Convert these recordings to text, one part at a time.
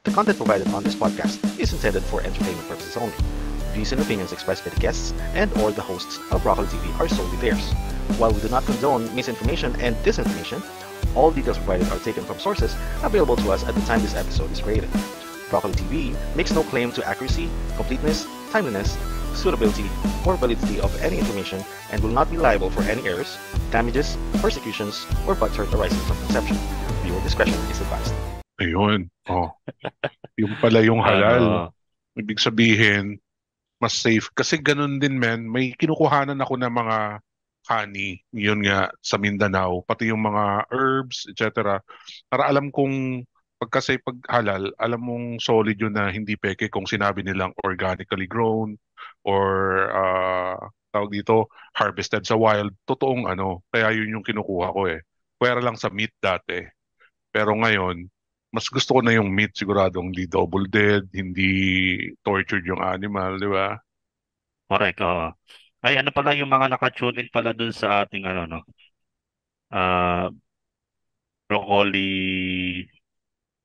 The content provided on this podcast is intended for entertainment purposes only. Views and opinions expressed by the guests and or the hosts of Broccoli TV are solely theirs. While we do not condone misinformation and disinformation, all details provided are taken from sources available to us at the time this episode is created. Broccoli TV makes no claim to accuracy, completeness, timeliness, suitability, or validity of any information and will not be liable for any errors, damages, persecutions, or butthurt arising from conception. Viewer discretion is advised. Ayun. Oh, yung pala yung halal. Ano, Ibig sabihin, mas safe. Kasi ganun din, men. May kinukuhanan ako ng mga honey. Yun nga, sa Mindanao. Pati yung mga herbs, etc. Para alam kong, pag halal, alam mong solid yun na hindi peke kung sinabi nilang organically grown or tawag dito, harvested sa wild. Totoong ano. Kaya yun yung kinukuha ko eh. Pwera lang sa meat dati. Pero ngayon, mas gusto ko na yung meat siguradong hindi double dead, hindi tortured yung animal, di ba? correct, oo. Ay, ano pala yung mga naka-tune in pala dun sa ating ano, no? ah Broccoli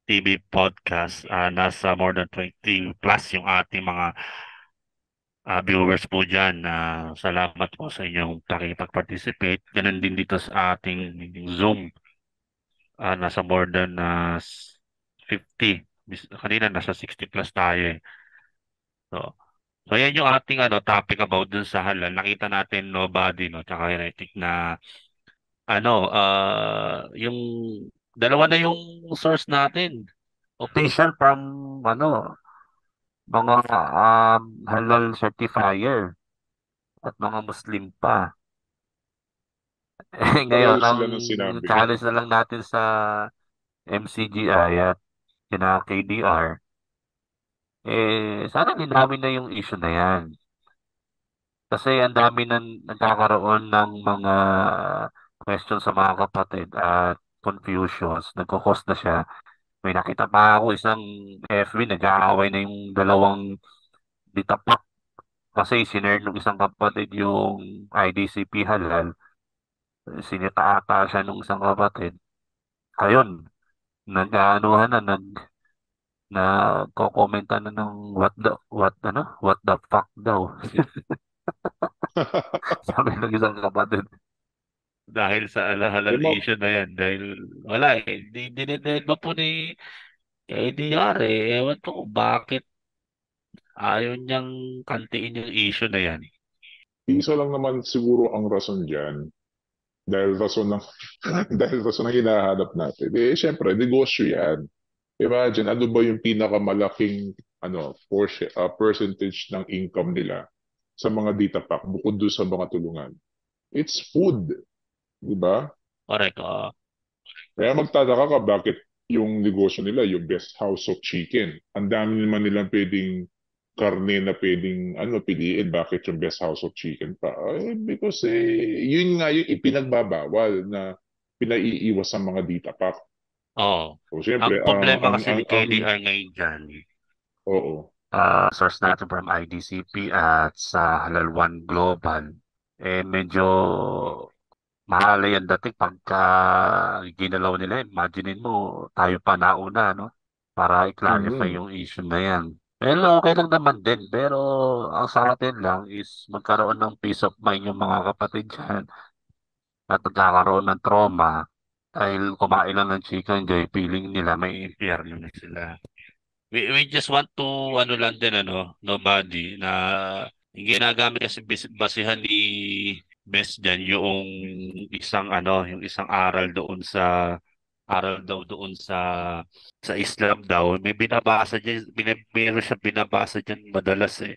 TV podcast. Nasa more than 20 plus yung ating mga viewers po dyan. Salamat po sa inyong pakipag-participate. Ganun din dito sa ating Zoom. Nasa more than 50. Kanina nasa 60 plus tayo eh. So, so yan yung ating topic about dun sa halal. Nakita natin nobody, no, tsaka heretic na yung dalawa na yung source natin. Official from mga halal certifier at mga Muslim pa. Ngayon, Pareho ang sila ng sinabi. challenge na lang natin sa MCGI at kina KDR, sana linawin na yung issue na yan. Kasi ang dami na nagkakaroon ng mga questions sa mga kapatid at confusions. Nagkukos na siya. May nakita pa ako isang FB, nag-aaway na yung dalawang ditapak. Kasi sinare nung isang kapatid yung IDCP halal. Sinita ata siya nung isang kapatid. Ayun, nag-aanuhan na, nagko-commenta na ng what the fuck daw. Sabi ng isang kapatid. Dahil sa halal Yung mga, issue na yan. Dahil wala eh. Dinided pa po ni ADR eh. Ewan ko kung bakit ayaw niyang kantiin yung issue na yan. Isa lang naman siguro ang rason dyan, dahil rason ng, dahil rason ng hinahanap natin. Eh, syempre, negosyo yan. Imagine, ano ba yung pinakamalaking percentage ng income nila sa mga data pack bukod doon sa mga tulungan? It's food, di ba? Correct. Kaya magtataka ka bakit yung negosyo nila, yung best house of chicken. Ang dami naman nilang pwedeng karne na pwedeng piliin. Bakit yung best house of chicken pa? Because yun nga yung ipinagbabawal na pinaiiwas sa mga dita pack. Oo. So, Ang syempre, problema kasi ni KDR ngayon dyan, oo. source natin from IDCP at sa Halal One Global, medyo mahal yan dating pagka ginalaw nila. Imaginein mo, tayo pa nauna, no? Para i-clarify Mhm. yung issue na yan. Pero okay lang naman din. Pero ang sa atin lang is magkaroon ng peace of mind yung mga kapatid dyan at magkakaroon ng trauma dahil kumain lang ng chicken joy, feeling nila may impyerno na sila. We just want to lang din nobody na yung ginagamit kasi basihan ni Best dyan yung yung isang aral daw doon sa Islam daw. May binabasa diyan, meron siya binabasa diyan madalas eh.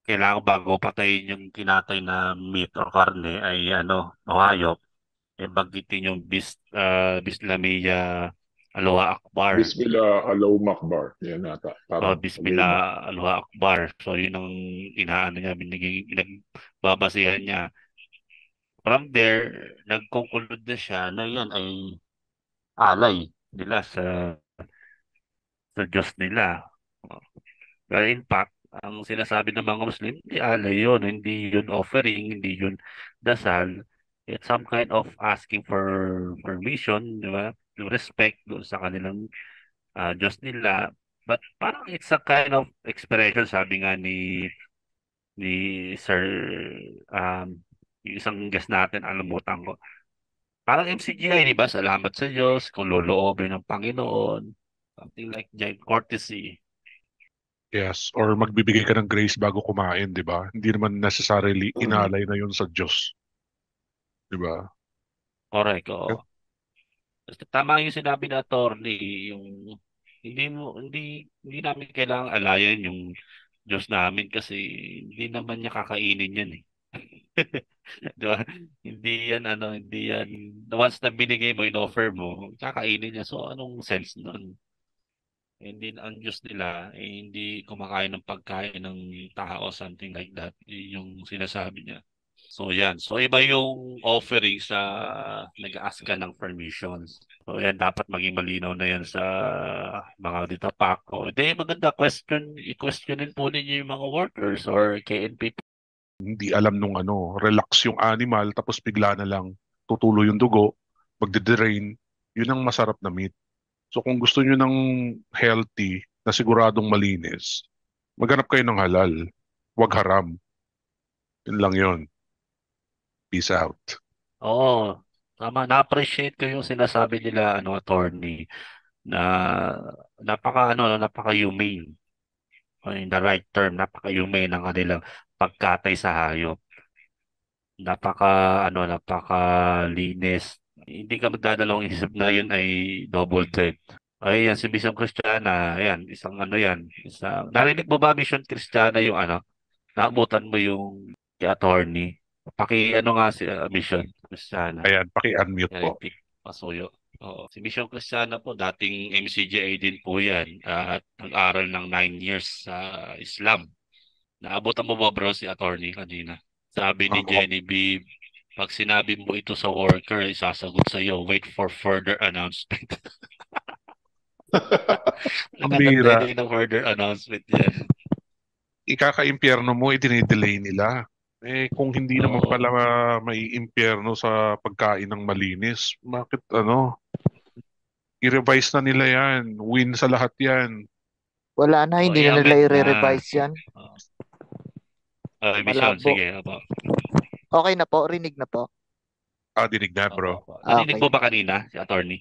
Kailangan bago patayin yung kinatay na meat o karne ay o hayop, banggitin yung Bismillah Allahu Akbar. Bismillah, Allahu Akbar. Yan nata. O Parang Allahu Akbar. Bismillah Allahu Akbar. So yun ang inaano niya, pinagbabasihan niya. From there, nagkukulod na siya na yan ay alay nila sa Diyos nila. Pero in fact, ang sinasabi ng mga Muslim, hindi alay yun, hindi yun offering, hindi yun dasal. It's some kind of asking for permission, di ba? To respect doon sa kanilang Diyos nila. But parang it's a kind of expression, sabi nga ni Sir, um, yung isang guest natin, alimutan ko. Parang MCGI, di ba? Salamat sa Diyos, kung loloobin ng Panginoon. Something like giant courtesy. Yes, or magbibigay ka ng grace bago kumain, di ba? Hindi naman necessarily inalay na yun sa Diyos, di ba? Correct, oo. Basta tama yung sinabi na attorney, yung hindi namin kailangang alayan yung Diyos namin kasi hindi naman niya kakainin yan eh. Di ba? Hindi yan, once na binigay mo, in-offer mo, kakainin niya. So, anong sense nun? Hindi ang Diyos nila, hindi kumakain ng pagkain ng tao, something like that. Yun yung sinasabi niya. So, yan. So, iba yung offering sa nag-ask ka ng permissions. So, yan, dapat maging malinaw na yan sa mga dito Paco. Hindi, maganda question. I-questionin po ninyo yung mga workers or KNP. Hindi alam nung ano, relax yung animal, tapos bigla na lang tutulo yung dugo, magde-drain, yun ang masarap na meat. So kung gusto nyo ng healthy, na siguradong malinis, maghanap kayo ng halal. Wag haram. Yun lang yun. Peace out. Oo, tama. Na-appreciate ko yung sinasabi nila, attorney, na napaka-humane. O in the right term, napaka-humane ng kanilang pagkatay sa hayop. Napakalinis. Hindi ka magdadalawang isip na yun ay double dead. Ay, yan, si Mission Kristiyana, ayan, isang yan, narinig mo ba Mission Kristiyana yung naabutan mo yung attorney? Nga si Mission Kristiyana. Ayan, paki-unmute po. Heretic Pasuyo. Oo. Si Mission Kristiyana po, dating MCGA din po yan. At nag-aral ng 9 years sa Islam. Naabutan mo ba bro si attorney kanina? Sabi ni Ako, Jenny B, pag sinabi mo ito sa worker, isasagot sa iyo, wait for further announcement. ang Nakatantay bira, na ng further announcement yan. ikaka-impyerno mo, idinidelay nila. Eh, kung hindi naman Oo. pala may impyerno sa pagkain ng malinis, bakit i-revise na nila yan. Win sa lahat yan. Wala na, So, hindi na nila i-amend na. i-revise yan. Mission, Malabo. sige. Apo. Okay na po, rinig na po. Dinig na, bro. Apo. Narinig Okay. mo ba kanina si attorney?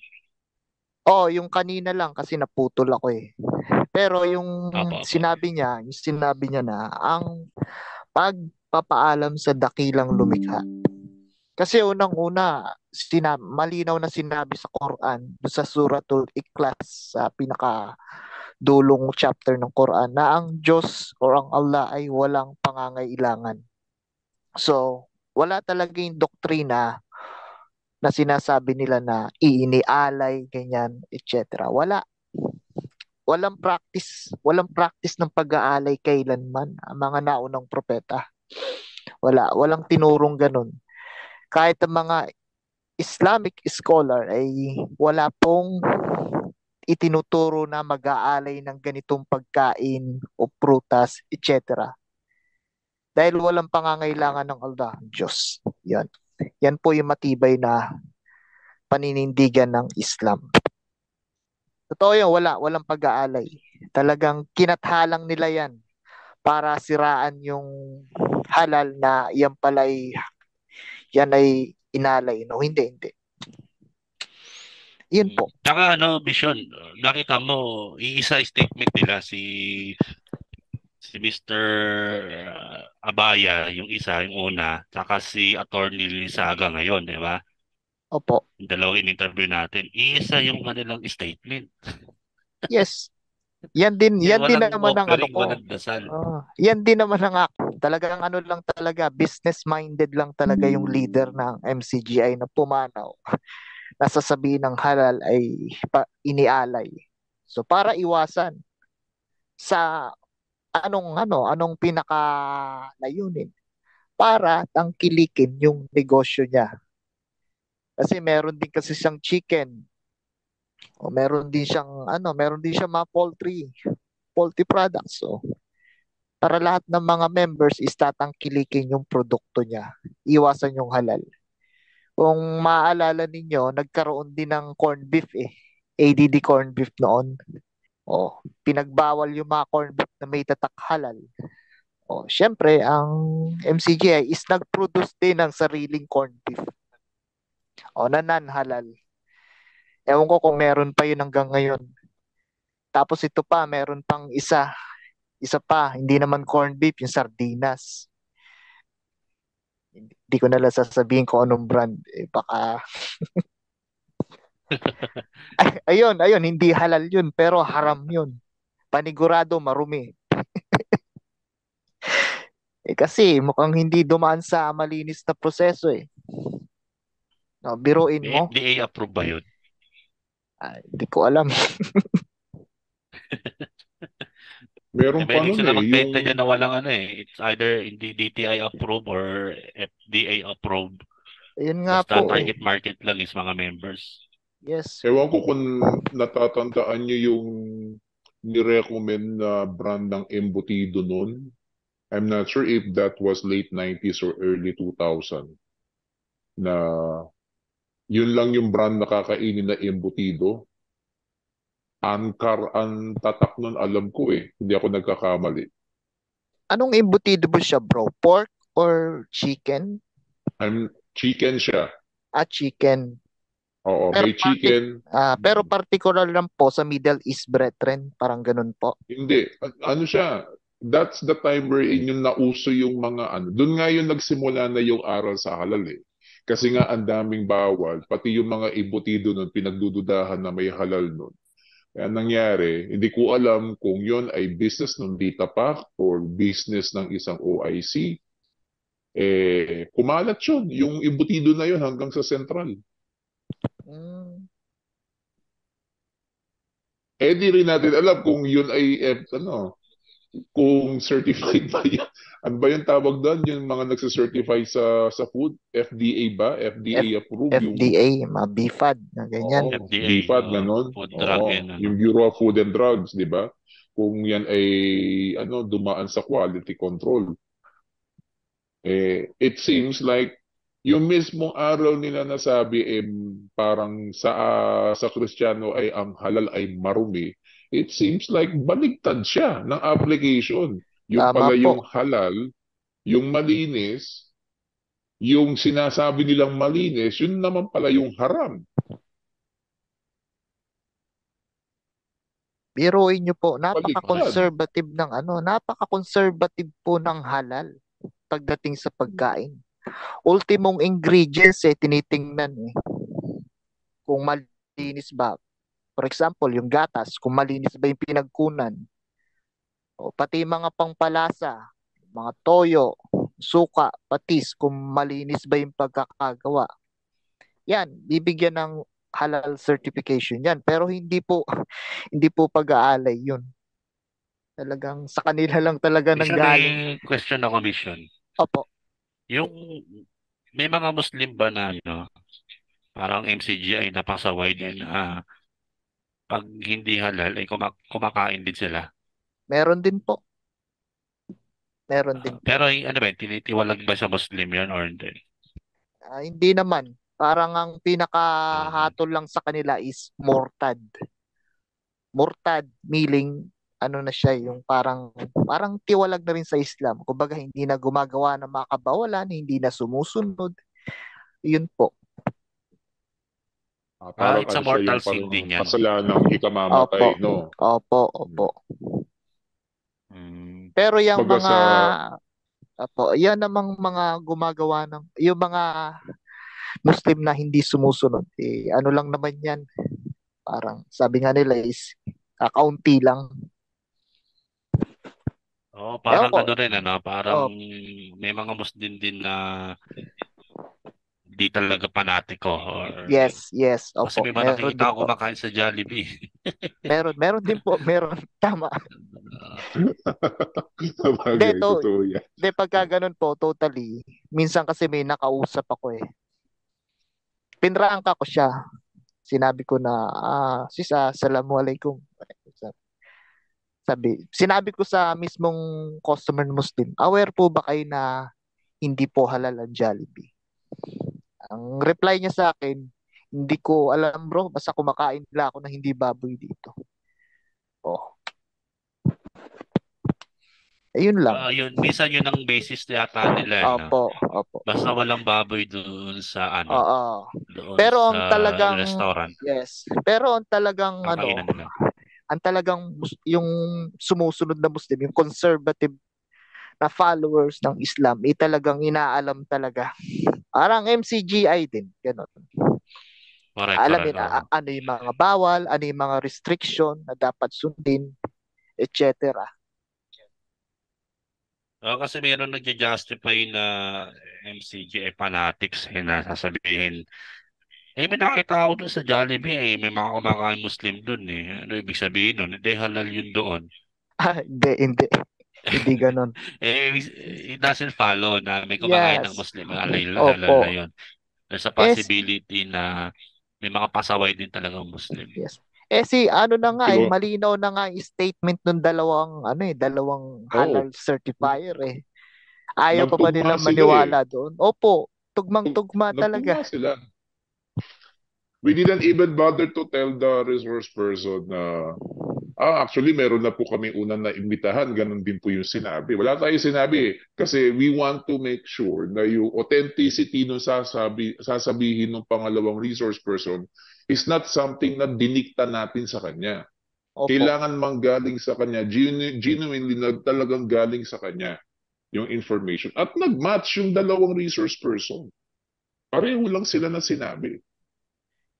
Oh, yung kanina lang kasi naputol ako eh. Pero yung Apo. sinabi niya na ang pagpapaalam sa dakilang lumikha. Kasi unang-una, malinaw na sinabi sa Quran, sa Suratul Ikhlas, sa pinakadulong chapter ng Quran, na ang Diyos o ang Allah ay walang pangangailangan. So, wala talaga yung doktrina na sinasabi nila na iinialay, ganyan, etc. Walang practice ng pag-aalay kailanman ang mga naunang propeta. Walang tinurong ganun. Kahit ang mga Islamic scholar ay wala pong itinuturo na mag-aalay ng ganitong pagkain o prutas, etc. Dahil walang pangangailangan ng Allah, Diyos. Yan. Yan po yung matibay na paninindigan ng Islam. Totoo yun, walang pag-aalay. Talagang kinathalang nila yan para siraan yung halal na yan ay inalay. No, hindi. Yun po. Tsaka Vision, nakita mo, iisa statement nila si Mr. Abaya, yung una, tsaka si Attorney Lisaga ngayon, di ba? Opo. Yung dalawang in-interview natin, iisa yung kanilang statement. Yes. Yan din naman ang ko. Yan din naman ang ako. Talagang lang talaga, business-minded lang talaga yung leader ng MCGI na pumanaw. Nasasabihin ng halal ay inialay. So para iwasan sa anong pinaka layunin para tangkilikin yung negosyo niya. Kasi meron din kasi siyang chicken. O meron din siyang mga poultry products. So para lahat ng mga members is tatangkilikin yung produkto niya. Iwasan yung halal. Kung maaalala ninyo, nagkaroon din ng corned beef ADD corned beef noon. O, pinagbawal yung mga corned beef na may tatak halal. O, syempre, ang MCGI is nag-produce din ng sariling corned beef. O, na non-halal. Ewan ko kung meron pa yun hanggang ngayon. Tapos ito pa, meron pang isa pa, hindi naman corned beef, yung sardinas. Hindi ko nalang sasabihin kung anong brand. Baka, ayun, hindi halal yun, pero haram yun. Panigurado, marumi. Kasi mukhang hindi dumaan sa malinis na proseso eh. No, biruin May mo. FDA approved ba yun? Hindi ko alam. Meron pa Mahilig nun sila eh, magbenta yung niya na walang ano eh. It's either hindi DTI approved or FDA approved. Ayun nga Basta po eh. target market lang is mga members. Yes. ewan ko kung natatandaan nyo yung nirecommend na brand ng embutido nun. I'm not sure if that was late 90s or early 2000 na yun lang yung brand na kakainin na embutido. Ang tatak nun alam ko eh. Hindi ako nagkakamali. Anong embutido ba siya, bro? Pork or chicken? Chicken siya. Chicken. Oo, Pero may chicken. pero particular lang po sa Middle East, brethren. Parang ganun po. Hindi. Ano siya? That's the time where yung nauso yung mga ano. Doon nga yung nagsimula na yung aral sa halal eh. Kasi nga ang daming bawal. Pati yung mga embutido nun, pinagdududahan na may halal nun. Kaya nangyari, hindi ko alam kung yon ay business ng Dita Pack or business ng isang OIC. Kumalat yun. Yung embutido na yun hanggang sa Central. Mm. Di rin natin alam kung yun ay kung certified ba yan. Ano ba yung tawag doon? Yung mga nagsacertify sa food? FDA ba? FDA approved? FDA, mga BFAD na ganyan. Oo, FDA, BFAD, ganon. Food Drug Oo, and ano. yung Bureau of Food and Drugs, di ba? Kung yan ay dumaan sa quality control. It seems like yung mismong araw nila nasabi parang sa Kristiyano ay ang halal ay marumi. It seems like baligtad siya ng application. Yung Tama pala po. yung halal, yung malinis, yung sinasabi nilang malinis, yun naman pala yung haram. Biruin nyo po, Baliktad. napaka-conservative napaka-conservative po ng halal pagdating sa pagkain. Ultimong ingredients tinitingnan eh. Kung malinis ba. For example, yung gatas, kung malinis ba yung pinagkunan. O pati mga pangpalasa, mga toyo, suka, patis, kung malinis ba yung pagkakagawa. Yan, bibigyan ng halal certification yan. Pero hindi po hindi po pag-aalay yun. Talagang sa kanila lang talaga nang galing. May question ako, Mission. Opo. Yung may mga Muslim ba na parang MCGI na pasaway din pag hindi halal ay kumakain din sila. Meron din po. Meron din po. Pero ano ba, tinitiwalag ba sa Muslim yan or hindi? Hindi naman. Parang ang pinakahatol lang sa kanila is murtad. Murtad meaning ano na siya yung parang tiwalag na rin sa Islam. Kumbaga hindi na gumagawa ng mga kabawalan, hindi na sumusunod. Yun po. Parang it's a ano siya, mortal yung sin parang din yan. kasalanang ikamamatay, Opo. no? Opo. Mm. Pero yung Kumbaga mga yan namang mga gumagawa ng yung mga Muslim na hindi sumusunod, ano lang naman yan. Parang sabi nga nila is kaunti lang. Parang Ewan ko. ano rin, parang Oh. may mga Muslim din na di talaga panatiko. Or, Yes. kasi Opo. may Meron nakikita din ako po. kumakain sa Jollibee. Meron din po. Meron. Tama. Sabagay, totoo yan. Hindi, pagka ganun po, totally. Minsan kasi may nakausap ako eh. Pinrangka ko siya. Sinabi ko na, sis, assalamualaikum. Sinabi ko sa mismong customer Muslim, aware po ba kayo na hindi po halal ang Jollibee? Ang reply niya sa akin, hindi ko alam bro, basta kumakain lang ako na hindi baboy dito. Oh, ayun lang. Minsan yun ang basis yata nila, no? Opo, opo. Basta walang baboy doon sa Oo. doon Pero sa ang talagang, restaurant, yes. Pero ang talagang, ang kainan nila. ang talagang yung sumusunod na Muslim, yung conservative na followers ng Islam, talagang inaalam talaga. Parang MCGI din, ganun. Correct, Alamin oo. ano yung mga bawal, ano yung mga restriction na dapat sundin, etc. Kasi meron nagja-justify na MCG fanatics na sasabihin, may nakita ako dun sa Jollibee may mga kumakain Muslim dun eh. Ano ibig sabihin nun? Hindi halal yun doon. Hindi. Hindi ganun. It doesn't follow na may kumakain ng Yes. Muslim. Halal Opo. na yun. There's a Yes. possibility na may mga pasaway din talagang Muslim. Yes. Ano na nga Pero- malinaw na nga yung statement ng dalawang halal certifier eh. Ayaw pa ba Nagtugma nila sila maniwala doon? Opo, tugmang-tugma Nagtugma talaga. sila. We didn't even bother to tell the resource person na actually meron na po kami unang naimbitahan, ganun din po yung sinabi. Wala tayong sinabi kasi we want to make sure na yung authenticity ng sasabihin ng pangalawang resource person is not something na dinikta natin sa kanya. Opo. Kailangan manggaling sa kanya, genuinely na talagang galing sa kanya yung information. At nag-match yung dalawang resource person. Pareho lang sila na sinabi.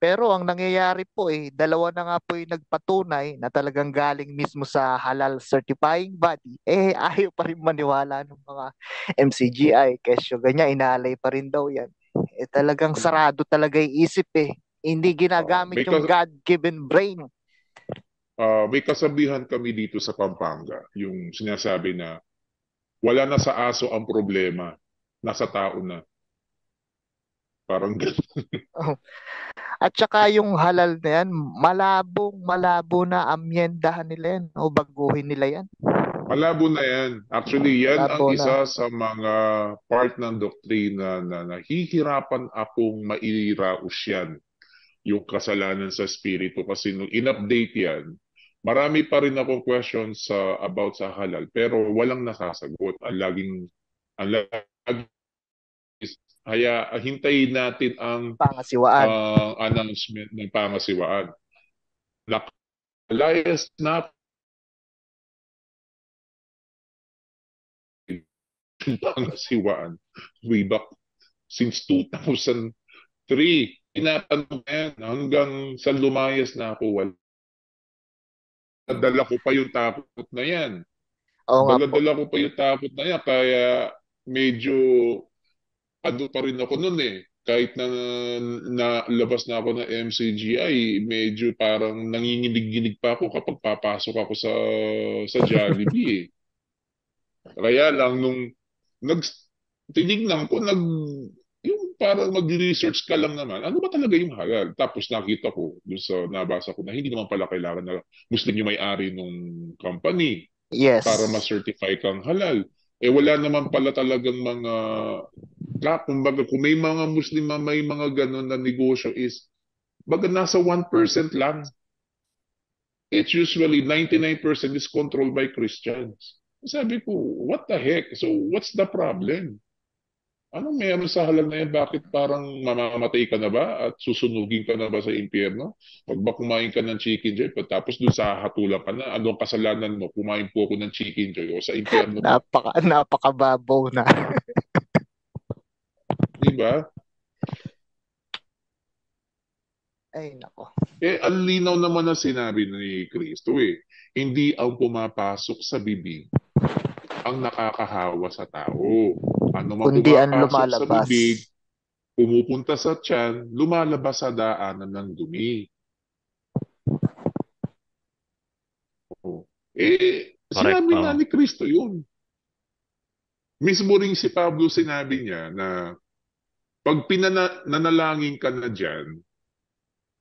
Pero ang nangyayari po dalawa na nga po yung nagpatunay na talagang galing mismo sa halal certifying body. Ayaw pa rin maniwala ng mga MCGI. Kesyo ganyan, inaalay pa rin daw yan. Talagang sarado talaga yung isip Hindi ginagamit yung God-given brain. May kasabihan kami dito sa Pampanga, yung sinasabi na wala na sa aso ang problema, nasa tao na. Parang gano'n. At saka yung halal na yan, malabo na amyendahan nila yan o baguhin nila yan. Malabo na yan. Actually, yan Malabo ang isa sa mga part ng doktrina na nahihirapan akong mairaos yan. Yung kasalanan sa spirito. Kasi nung in-update yan, marami pa rin akong questions about sa halal. Pero walang nasasagot. Ang laging kaya hintayin natin ang Pangasiwaan. announcement ng pangasiwaan. Nakalayas na pangasiwaan way back since 2003. Tinatanong yan hanggang sa lumayas na ako. Dala ko pa yung takot na yan. Oo nga po. Dala ko pa yung takot na yan. Kaya medyo pa rin ako nun Kahit na labas na ako ng MCGI, medyo parang nanginginig-ginig pa ako kapag papasok ako sa Jollibee Kaya lang nung tinignan ko, yung parang mag-research ka lang naman, ano ba talaga yung halal? Tapos nakita ko, nabasa ko na hindi naman pala kailangan na Muslim yung may-ari nung company Yes. para ma-certify kang halal. Wala naman pala talagang mga kumbaga, kung may mga Muslim na may mga ganun na negosyo is, baga nasa 1% lang. It's usually 99% is controlled by Christians. Sabi ko, what the heck? So, what's the problem? Anong meron sa halal na yan? Bakit parang mamamatay ka na ba at susunugin ka na ba sa impyerno? Pag ba kumain ka ng chicken joy, tapos doon sa hatulan ka na, anong kasalanan mo? Kumain po ako ng chicken joy o sa impyerno ka? Napakababaw na. Diba? Ay, nako. Ang linaw naman na sinabi ni Kristo Hindi ang pumapasok sa bibig ang nakakahawa sa tao. Ano man Kundi ang pumapasok sa lumalabas. bibig, pumupunta sa tiyan, lumalabas sa daanan ng dumi. Sinabi nga ni Kristo yun. Mismo rin si Pablo sinabi niya na pag nanalangin ka na dyan,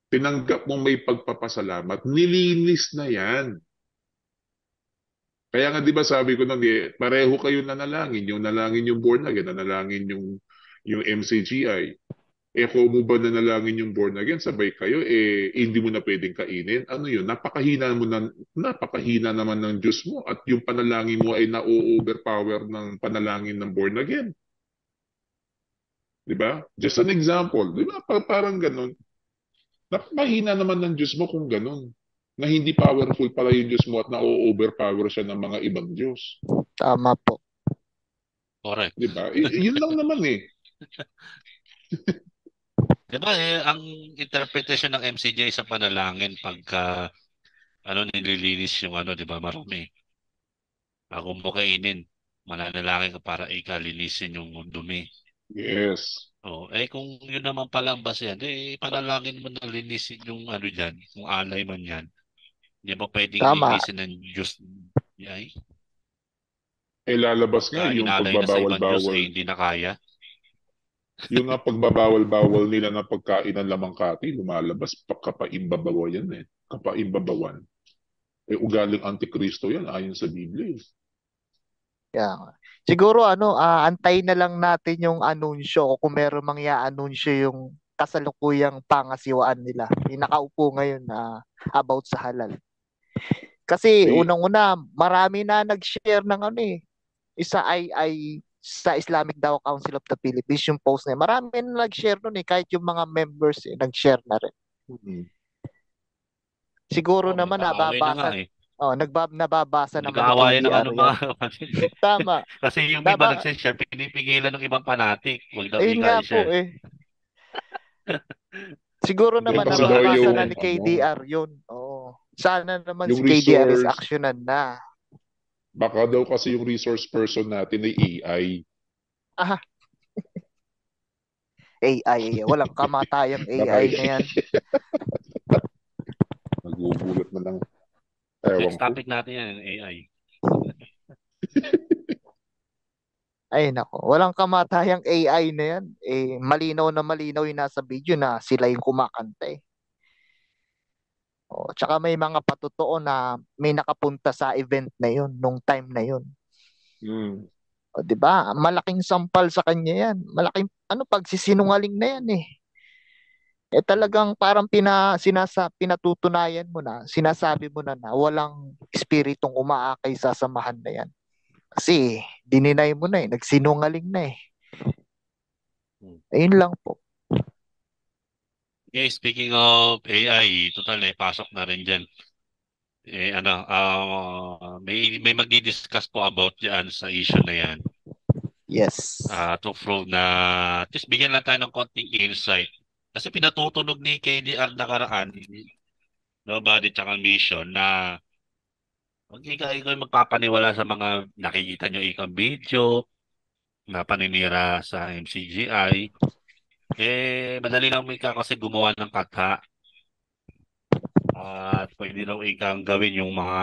tinanggap mong may pagpapasalamat, nilinis na yan. Kaya nga 'di ba sabi ko nang pareho kayo nanalangin, yung nalangin yung born again, nanalangin yung MCGI. kung mo ba nanalangin yung born again, sabay kayo, hindi mo na pwedeng kainin. Ano yun? Napakahina naman ng Diyos mo at yung panalangin mo ay na-overpower ng panalangin ng born again. Di ba? Just an example. Di ba? Parang ganun. Napakahina naman ng Diyos mo kung ganun. Na hindi powerful pala yung Diyos mo at na-overpower siya ng mga ibang Diyos. Tama po. Correct. Di ba? Yun lang naman eh. Diba ang interpretation ng MCJ sa panalangin pagka nililinis yung di ba marami. Bago mo kainin, mananalangin ka para ikalinisin yung dumi. Yes. Kung yun naman pala ang basehan, panalangin mo na linisin yung dyan, kung alay man yan. Hindi mo pwedeng Tama. linisin ng Diyos. Ay, Lalabas nga pagka yung inalay na sa ibang Diyos, pagbabawal-bawal. hindi na kaya. Yung nga pagbabawal-bawal nila ng pagkain ng lamangkati, lumalabas kapaimbabawa yan eh. Kapaimbabawan. Ugaling antikristo yan ayon sa Biblia. Yeah. Siguro antayin na lang natin yung anunsyo o kung meron mang i-anunsyo yung kasalukuyang pangasiwaan nila. Yung nakaupo ngayon na about sa halal. Kasi unang-una, marami na nag-share ng isa ay sa Islamic Dawa Council of the Philippines, yung post na yun. Marami na nag-share nun kahit yung mga members nag-share na rin. Siguro naman nababasa. Nababasa naman ni Nag-aawayan ng KDR yan. mga Tama. Kasi yung iba nag-share, pinipigilan ng ibang fanatic. Huwag daw Ayun nga po Siguro naman kasi nababasa yung na ni KDR yun. Sana naman yung si KDR is resource- actionan na. Baka daw kasi yung resource person natin ay AI. AI. Walang kamatayang AI na yan. Nagugulat na lang. Ewan Next ko. topic natin yan, AI. Ay nako, walang kamatayang AI na yan. Malinaw na malinaw yung nasa video na sila yung kumakanta tsaka may mga patotoo na may nakapunta sa event na yun, nung time na yun. 'Di ba? Malaking sampal sa kanya yan. Malaking pagsisinungaling na yan talagang parang pinatutunayan mo na, sinasabi mo na walang espiritong umaakay sa samahan na yan. Kasi dininay mo na nagsinungaling na Ayun lang po. Okay, speaking of AI, total pasok na rin dyan. May magdi-discuss po about yan sa issue na yan. Yes. To prove na, at least bigyan lang tayo ng konting insight. Kasi pinatutunog ni KDR nakaraan, Nobody tsaka Mission, na huwag ikaw magpapaniwala sa mga nakikita nyo ikang video, na paninira sa MCGI. Madali lang kasi gumawa ng kata. At pwede daw ikang gawin yung mga,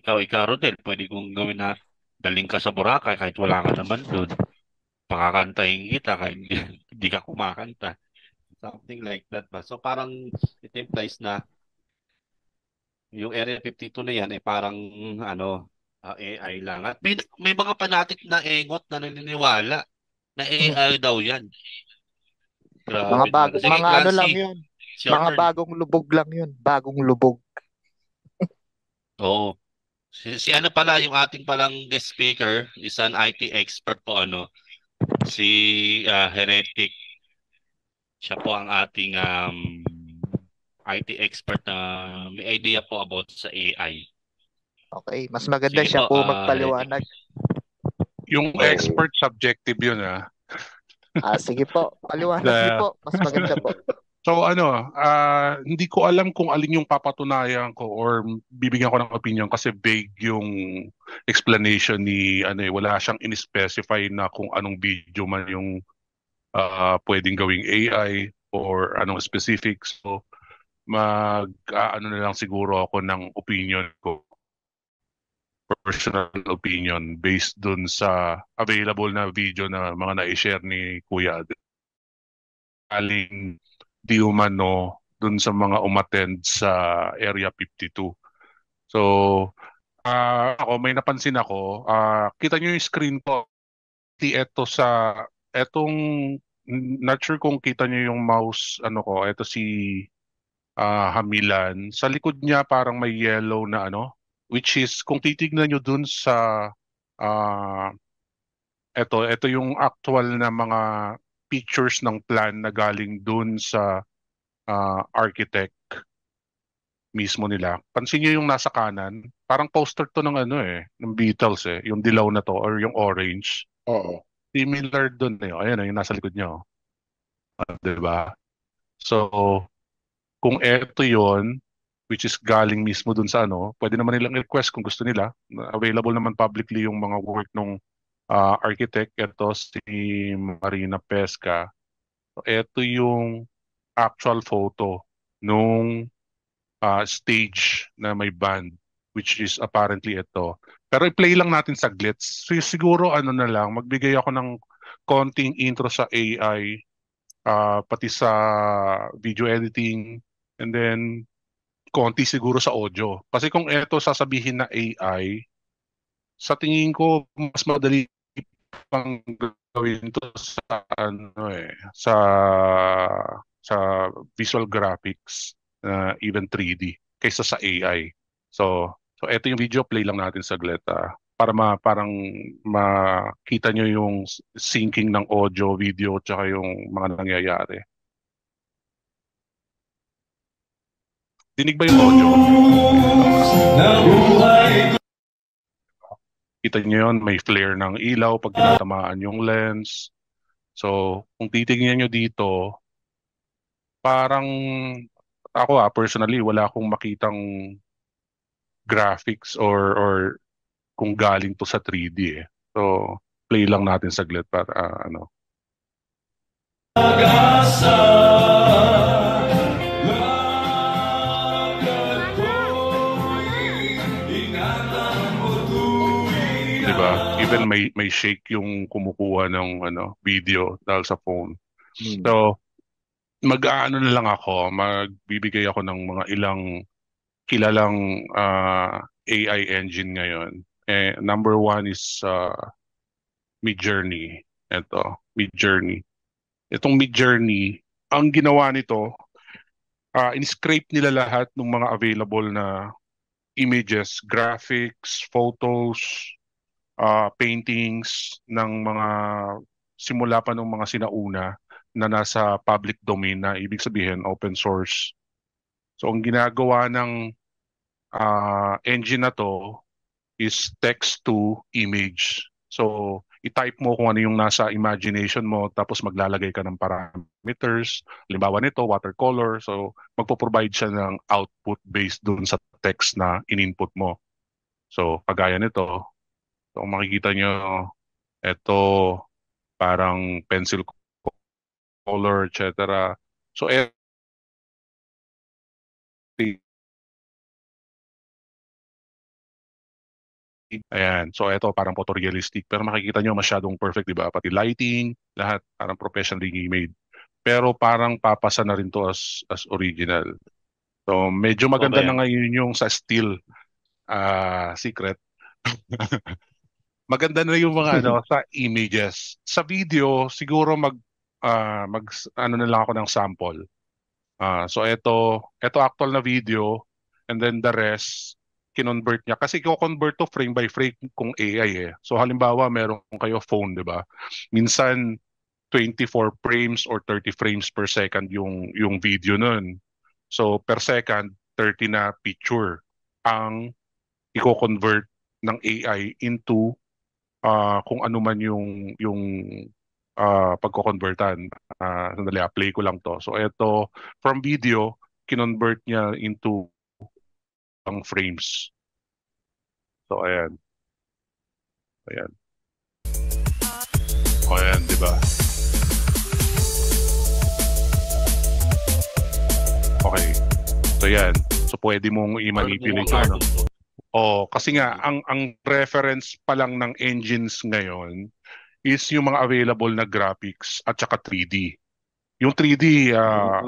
ikaw Rodel, pwede kong gawin na daling ka sa Boracay kahit wala ka naman doon. Pakakantahin kita kahit hindi ka kumakanta. Something like that ba? So parang it implies na yung Area 52 na yan parang AI lang. At may mga fanatic na engot na naniniwala na AI daw yan. Grabe Mga talaga. Sige, ano Clancy, lang yun. it's your Mga turn. bagong lubog lang yun. Bagong lubog. Oo. Si ano pala, yung ating palang guest speaker, is an IT expert po, si Heretic. Siya po ang ating IT expert na may idea po about sa AI. Okay, mas maganda Sige siya po, po magpaliwanag. Yung expert subjective yun Sige po, paliwanag niyo po. Mas maganda po. So hindi ko alam kung alin yung papatunayan ko or bibigyan ko ng opinion kasi vague yung explanation ni wala siyang in-specify na kung anong video man yung pwedeng gawing AI or anong specifics. So na lang siguro ako ng opinion ko, personal opinion based dun sa available na video na mga na-share ni Kuya Adel. Aling di umano dun sa mga umattend sa Area 52. So, may napansin ako, kita nyo yung screen ko, etong not sure kung kita niyo yung mouse, ano ko, ito si Hamilan. Sa likod niya parang may yellow na ano, which is kung titignan niyo dun sa ah ito yung actual na mga pictures ng plan na galing dun sa architect mismo nila. Pansin niyo yung nasa kanan, parang poster to ng ano ng Beatles yung dilaw na to or yung orange. Oo. Similar dun Ayan yung nasa likod niyo. 'Di ba? So, kung eto yon which is galing mismo dun sa ano, pwede naman nilang request kung gusto nila. Available naman publicly yung mga work ng architect. Ito si Marina Pesca. So, ito yung actual photo nung stage na may band, which is apparently ito. Pero i-play lang natin saglit. So, siguro ano na lang, magbigay ako ng konting intro sa AI, pati sa video editing, and then konti siguro sa audio. Kasi kung ito sasabihin na AI, sa tingin ko mas madali pang gawin to sa ano sa visual graphics na even 3D kaysa sa AI. So ito yung video, play lang natin saglit para parang makita nyo yung syncing ng audio, video, tsaka yung mga nangyayari. Dinig ba yung audio? Kita nyo yun, may flare ng ilaw pag tinatamaan yung lens. So, kung titignan nyo dito, parang ako personally, wala akong makitang graphics or kung galing to sa 3D So, play lang natin saglit para ano. Diba? Even may shake yung kumukuha ng video dahil sa phone. So, mag-aano na lang ako, magbibigay ako ng mga ilang kilalang AI engine ngayon. Number one is Midjourney. Ito, Midjourney. Itong Midjourney, ang ginawa nito, in-scrape nila lahat ng mga available na images, graphics, photos, paintings ng mga simula pa ng mga sinauna na nasa public domain na ibig sabihin open source. So ang ginagawa ng engine na to is text to image. So i-type mo kung ano yung nasa imagination mo tapos maglalagay ka ng parameters. Halimbawa nito, watercolor. So magpo-provide siya ng output based dun sa text na in-input mo. So kagaya nito, so kung makikita nyo, ito parang pencil color, etc. So ayan. So ito parang photorealistic pero makikita nyo masyadong perfect, di ba? Pati lighting, lahat parang professionally made. Pero parang papasa na rin to as original. So medyo maganda na ngayon yung sa still secret. Maganda na yung mga sa images. Sa video siguro mag ano na lang ako ng sample. So ito actual na video and then the rest kinonvert niya kasi ko-convert to frame by frame kung AI So halimbawa meron kayo phone, 'di ba? Minsan 24 frames or 30 frames per second yung video nun. So per second 30 na picture ang i-convert ng AI into kung ano man yung pagko-convertan. Sandali, play ko lang to. So ito from video kinonvert niya into ang frames. So ayan. Ayan. O ayan, di ba? Okay. So ayan. So pwede mong i-manipulate ano. Kasi nga ang reference pa lang ng engines ngayon is yung mga available na graphics at saka 3D. Yung 3D,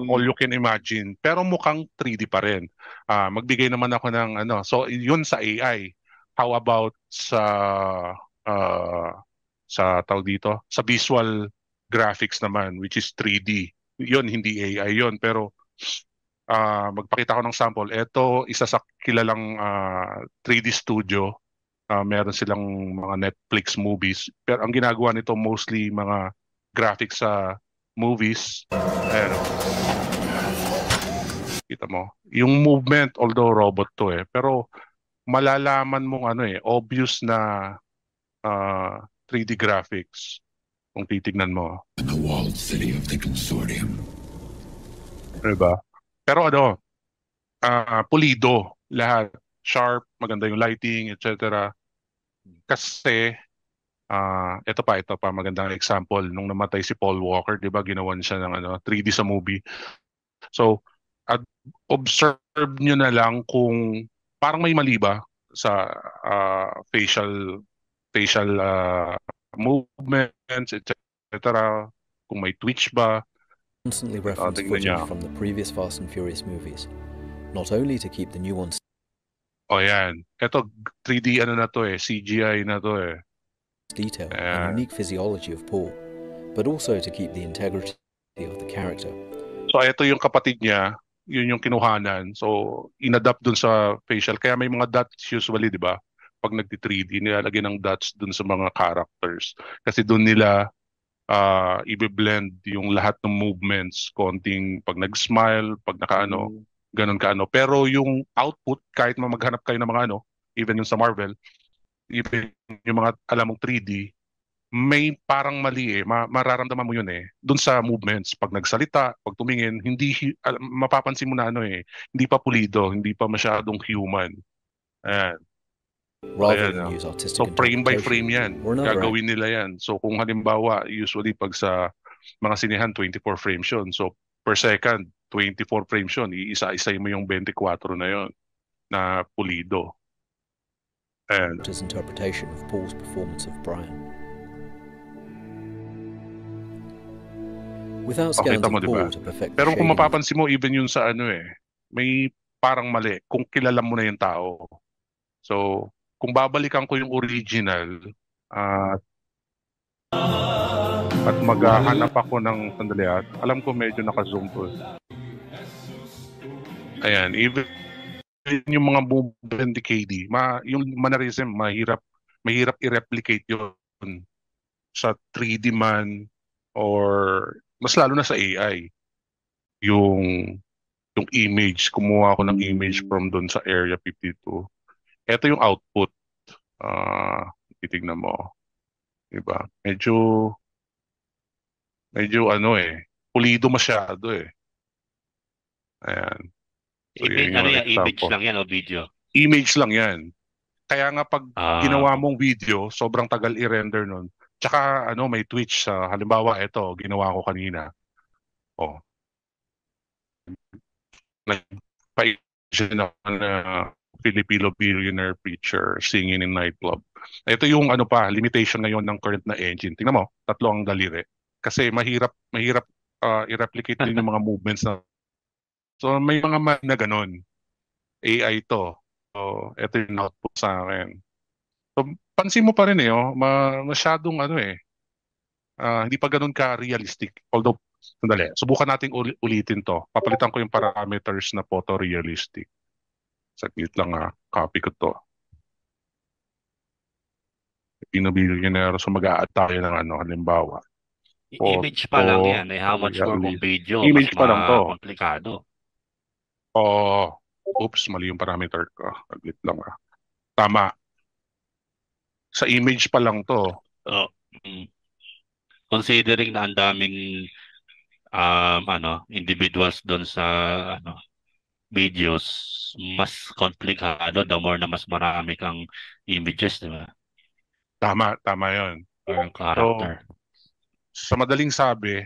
all you can imagine, pero mukhang 3D pa rin. Magbigay naman ako ng so yun sa AI. How about sa tawag dito? Sa visual graphics naman, which is 3D. Yun, hindi AI yun. Pero magpakita ko ng sample. Ito, isa sa kilalang 3D studio. Meron silang mga Netflix movies. Pero ang ginagawa nito mostly mga graphics sa movies. Ayan, kita mo. Yung movement, although robot to pero malalaman mong obvious na 3D graphics kung titignan mo. The walled city of the consortium. Diba? Pero pulido lahat. Sharp, maganda yung lighting, etc. Kasi, ito pa, magandang example. Nung namatay si Paul Walker, di ba, ginawan siya ng 3D sa movie. So, observe nyo na lang kung parang may mali ba sa facial movements, etc. Kung may twitch ba. Constantly reference footage from the previous Fast and Furious movies, not only to keep the new ones. Yan. Ito 3D na to CGI na to detail and unique physiology of Paul, but also to keep the integrity of the character. So ito yung kapatid niya, yun yung kinuhanan. So inadapt dun sa facial. Kaya may mga dots usually, di ba? Pag nagti-3D, nilalagyan ng dots dun sa mga characters. Kasi dun nila i-blend yung lahat ng movements, konting pag nag-smile, pag ganun kaano. Pero yung output, kahit maghanap kayo ng mga even yung sa Marvel, even yung mga alam mong 3D, may parang mali mararamdaman mo yun dun sa movements. Pag nagsalita, pag tumingin, mapapansin mo na hindi pa pulido, hindi pa masyadong human. Ayan. Rather than use artistic so frame by frame yan. Gagawin nila yan. So kung halimbawa, usually pag sa mga sinehan, 24 frames yun. So per second, 24 frames yun. Iisa-isay mo yung 24 na yun na pulido. And his interpretation of Paul's performance of Brian. Without scans of Paul to perfect. Pero kung mapapansin mo, even yun sa may parang mali kung kilala mo na yung tao. So, kung babalikan ko yung original at maghahanap ako ng sandali alam ko medyo naka-zoom to. Ayan, even yung mga movement ni KD, yung mannerism, mahirap i-replicate yun sa 3D man or mas lalo na sa AI. Yung image, kumuha ako ng image from doon sa Area 52. Ito yung output. Titignan mo. Diba? Medyo pulido masyado Ayan. So, image lang yan o video? Image lang yan. Kaya nga pag ginawa mong video, sobrang tagal i-render nun. Tsaka may twitch sa halimbawa ito, ginawa ko kanina. Nagpa-imagine ako na Filipino billionaire preacher singing in nightclub. Ito yung limitation ngayon ng current na engine. Tingnan mo, 3 ang daliri. Kasi mahirap i-replicate din yung mga movements na. So may mga na ganun. AI to. So ito yung output sa akin. So pansin mo pa rin masyadong hindi pa ganun ka-realistic. Although, sandali, subukan nating ulitin to. Papalitan ko yung parameters na photorealistic. Saglit lang copy ko to. Pinabilionero, so mag-a-add tayo ng halimbawa. Image pa lang yan. How much more kung video? Image pa lang to. Komplikado. Oops, mali yung parameter ko. Saglit lang Tama. Sa image pa lang to. Considering na ang daming individuals doon sa videos, mas komplikado the more na mas marami kang images, di ba? Tama yun. Or character. So, sa madaling sabi,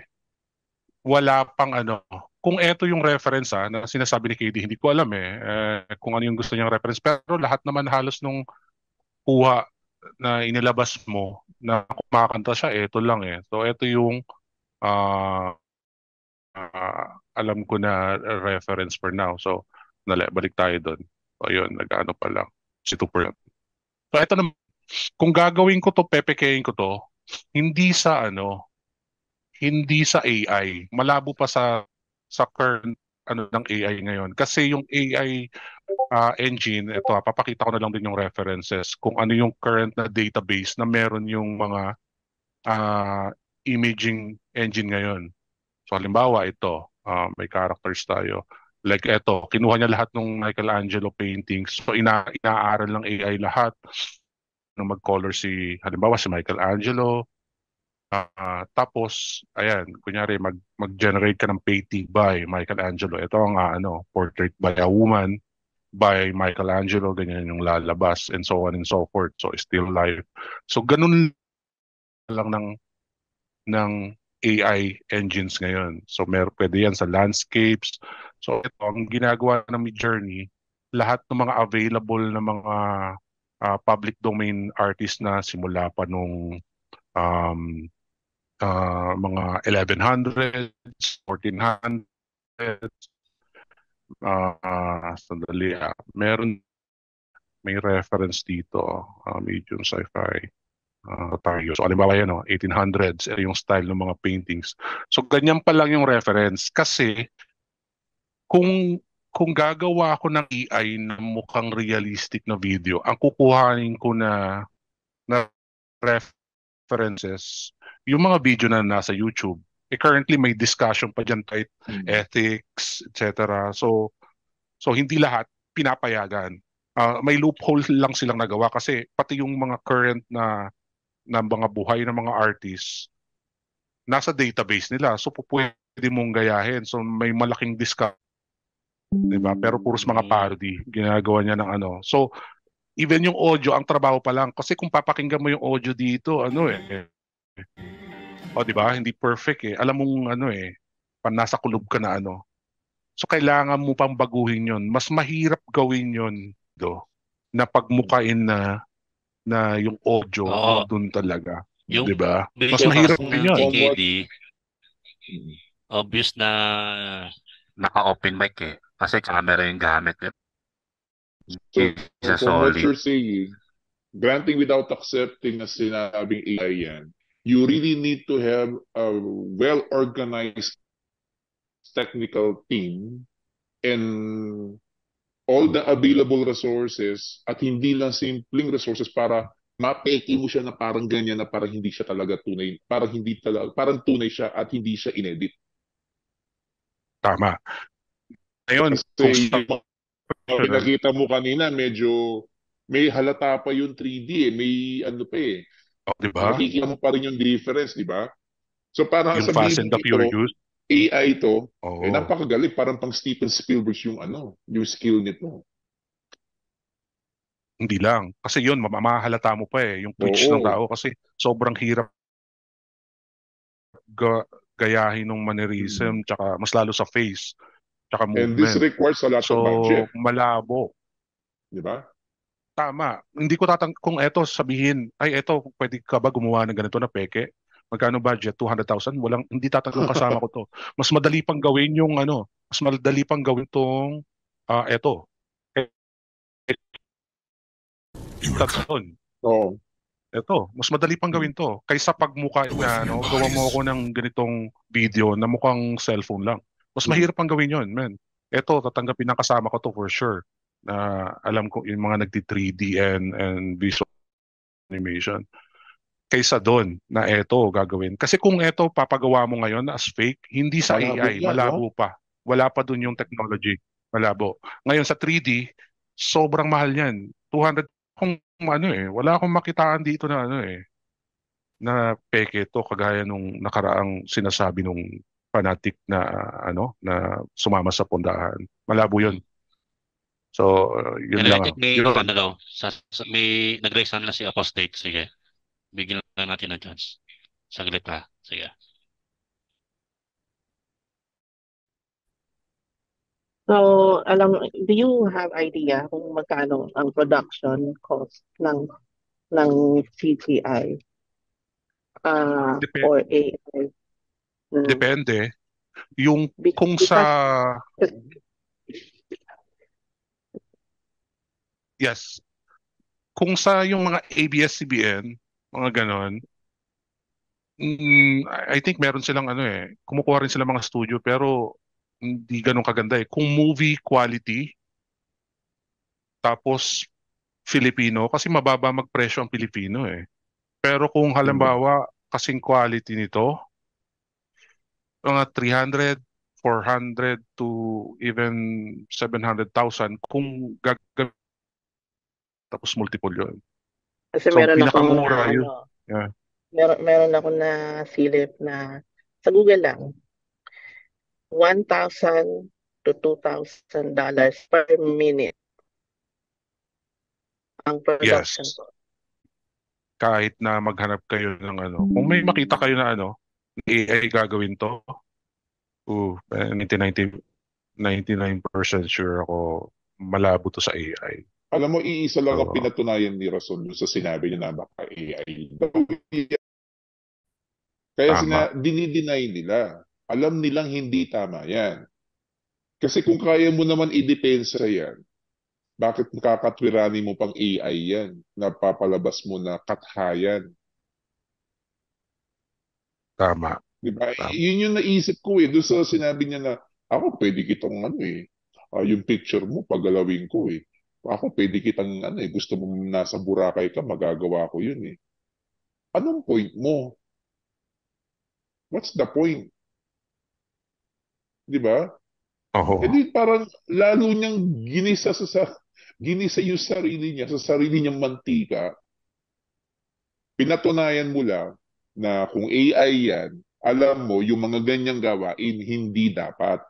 wala pang kung ito yung reference na sinasabi ni KD, hindi ko alam kung ano yung gusto niyang reference. Pero lahat naman halos nung kuha na inilabas mo na kumakanta siya, ito lang So ito yung alam ko na reference for now. So balik tayo doon. So yun, nag-ano pa lang. Si Tupper. So ito naman, kung gagawin ko to, pepekein ko to, hindi sa hindi sa AI. Malabo pa sa current ng AI ngayon. Kasi yung AI engine, ito papakita ko na lang din yung references kung ano yung current na database na meron yung mga imaging engine ngayon. So halimbawa ito, may characters tayo. Like ito, kinuha niya lahat ng Michelangelo paintings. So inaaral ng AI lahat na mag-color halimbawa si Michelangelo. Tapos, ayan, kunyari mag-generate ka ng painting by Michelangelo. Ito ang portrait by a woman by Michelangelo, ganyan yung lalabas and so on and so forth. So still life. So ganun lang ng AI engines ngayon. So pwede yan sa landscapes. So ito, ang ginagawa ng Midjourney, lahat ng mga available na mga public domain artists na simula pa nung mga 1100s, 1400s, sandali may reference dito, medium sci-fi. Tayo. So, alimbawa yan, 1800s, yung style ng mga paintings. So, ganyan pa lang yung reference. Kasi, kung gagawa ako ng AI na mukhang realistic na video, ang kukuhanin ko na references, yung mga video na nasa YouTube, currently may discussion pa dyan kahit ethics, etc. So, hindi lahat pinapayagan. May loophole lang silang nagawa kasi pati yung mga current na mga buhay ng mga artists nasa database nila. So, pwede mong gayahin. So, may malaking discount. Diba? Pero puros mga parody. Ginagawa niya ng So, even yung audio, ang trabaho pa lang. Kasi kung papakinggan mo yung audio dito, diba? Hindi perfect Alam mong nasa kulob ka na So, kailangan mo pang baguhin yon. Mas mahirap gawin yon na pagmukain na yung audio doon talaga. Yung 'Di ba? Mas video mahirap kasi din ng 'yun. KD, obvious na Naka-open mic kasi camera yung gamit niya. So from what you're saying, granting without accepting na sinabing AI yan, you really need to have a well-organized technical team and all the available resources at hindi lang simpleng resources para mapeki mo siya na parang ganyan na parang hindi siya talaga tunay, parang tunay siya at hindi siya inedit. Tama. Ngayon, kasi pinakita mo kanina medyo may halata pa yung 3D may pa diba? Nakikita mo pa rin yung difference, di ba? So para yung Fast and the Furious, AI ito, napakagaling, parang pang Steven Spielberg yung yung skill nito. Hindi lang. Kasi yun, mamahalata mo pa yung twitch ng tao kasi sobrang hirap gayahin ng mannerism, tsaka mas lalo sa face, tsaka movement. And this requires a lot of budget. So, malabo. Di ba? Tama. Hindi ko kung sabihin, pwede ka ba gumawa ng ganito na peke? Magkano budget? 200,000? Hindi tatanggong kasama ko to. Mas madali pang gawin yung mas madali pang gawin tong eto. Eto, mas madali pang gawin to. Kaysa pagmukha na, gawa mo ako ng ganitong video na mukhang cellphone lang. Mas mahirap pang gawin yon, man. Eto, tatanggapin ng kasama ko to for sure. Na alam ko yung mga nagti-3D and visual animation. Kaysa doon na eto gagawin. Kasi kung eto papagawa mo ngayon as fake, hindi sa AI, malabo pa. Wala pa doon yung technology. Malabo. Ngayon sa 3D, sobrang mahal yan. 200 kung wala akong makitaan dito na na peke to kagaya nung nakaraang sinasabi nung fanatic na na sumama sa pundahan. Malabo 'yun. So, yun lang. May may nag-raise na si Apostate. Sige. Bigyan lang natin ng chance. Saglit pa. Sige. So, do you have idea kung magkano ang production cost ng CGI or AI? Depende. Yung kung sa yes. Kung sa yung mga ABS-CBN, mga ganon, I think meron silang kumukuha rin sila mga studio pero hindi ganun kaganda eh. Kung movie quality, tapos Filipino, kasi mababa magpresyo ang Pilipino eh. Pero kung halimbawa, kasing quality nito, mga 300, 400 to even 700,000 kung tapos multiple yun. Kasi So, meron akong pinakamura yun. Yeah. meron ako na silip na sa Google lang, $1,000 to $2,000 per minute ang production Yes. ko. Kahit na maghanap kayo ng kung may makita kayo na AI gagawin to, 99% sure ako malabo to sa AI. Alam mo, iisa lang ang So, pinatunayan ni Rason doon sa sinabi niya na baka AI. Kaya tama. dinideny nila. Alam nilang hindi tama yan. Kasi kung kaya mo naman i-depensa yan, bakit kakatwirani mo pang AI yan? Napapalabas mo na kathayan. Tama. Diba? Tama. Yun yung naisip ko eh. Doon sa sinabi niya na, ako pwede kitang yung picture mo, pagalawin ko eh. Ako pwede kitang gusto mo nasa Boracay ka, magagawa ko yun eh. Anong point mo? What's the point? Di ba? Oo. E di parang lalo niyang ginisa yung sarili niya sa sarili niyang mantika. Pinatunayan mo lang na kung AI yan, alam mo yung mga ganyang gawain hindi dapat.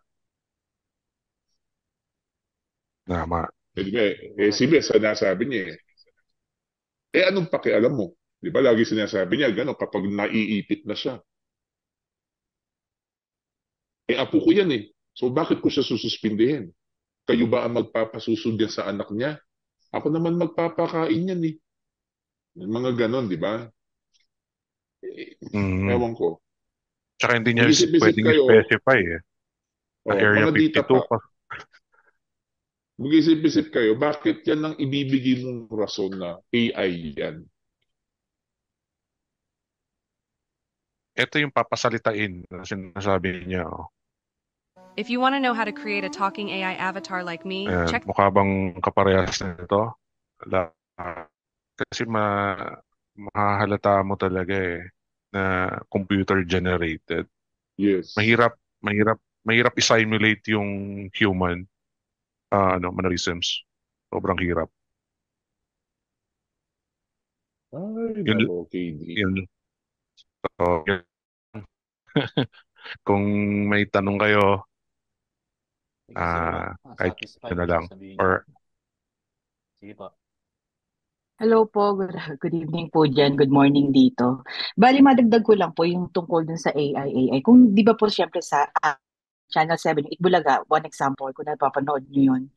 Tama. Si Bes, sinasabi niya anong pakialam mo? Di ba lagi sinasabi niya, gano'n, kapag naiipit na siya. Apo ko yan eh. So bakit ko siya sususpindihin? Kayo ba ang magpapasusund sa anak niya? Ako naman magpapakain yan eh. Mga ganon, di ba? Ewan ko. Tsaka hindi niya Mag-isip-isip pwedeng kayo. i-specify eh. Area Mga dita 52 pa. Mag-isip-isip kayo, bakit yan ang ibibigay mong rason na AI yan? Ito yung papasalitain na sinasabi niya. If you want to know how to create a talking AI avatar like me, check... Mukha bang kaparehas nito? Kasi mahahalata mo talaga na computer generated. Yes. Mahirap i-simulate yung human mannerisms. Sobrang hirap. Yun. So, kung may tanong kayo, kahit yun na lang. Or, sige po. Hello po, good evening po dyan, good morning dito. Bali, madagdag ko lang po yung tungkol dun sa AI. Kung di ba po siyempre sa Channel 7, Itbulaga, one example, kung napapanood nyo yun,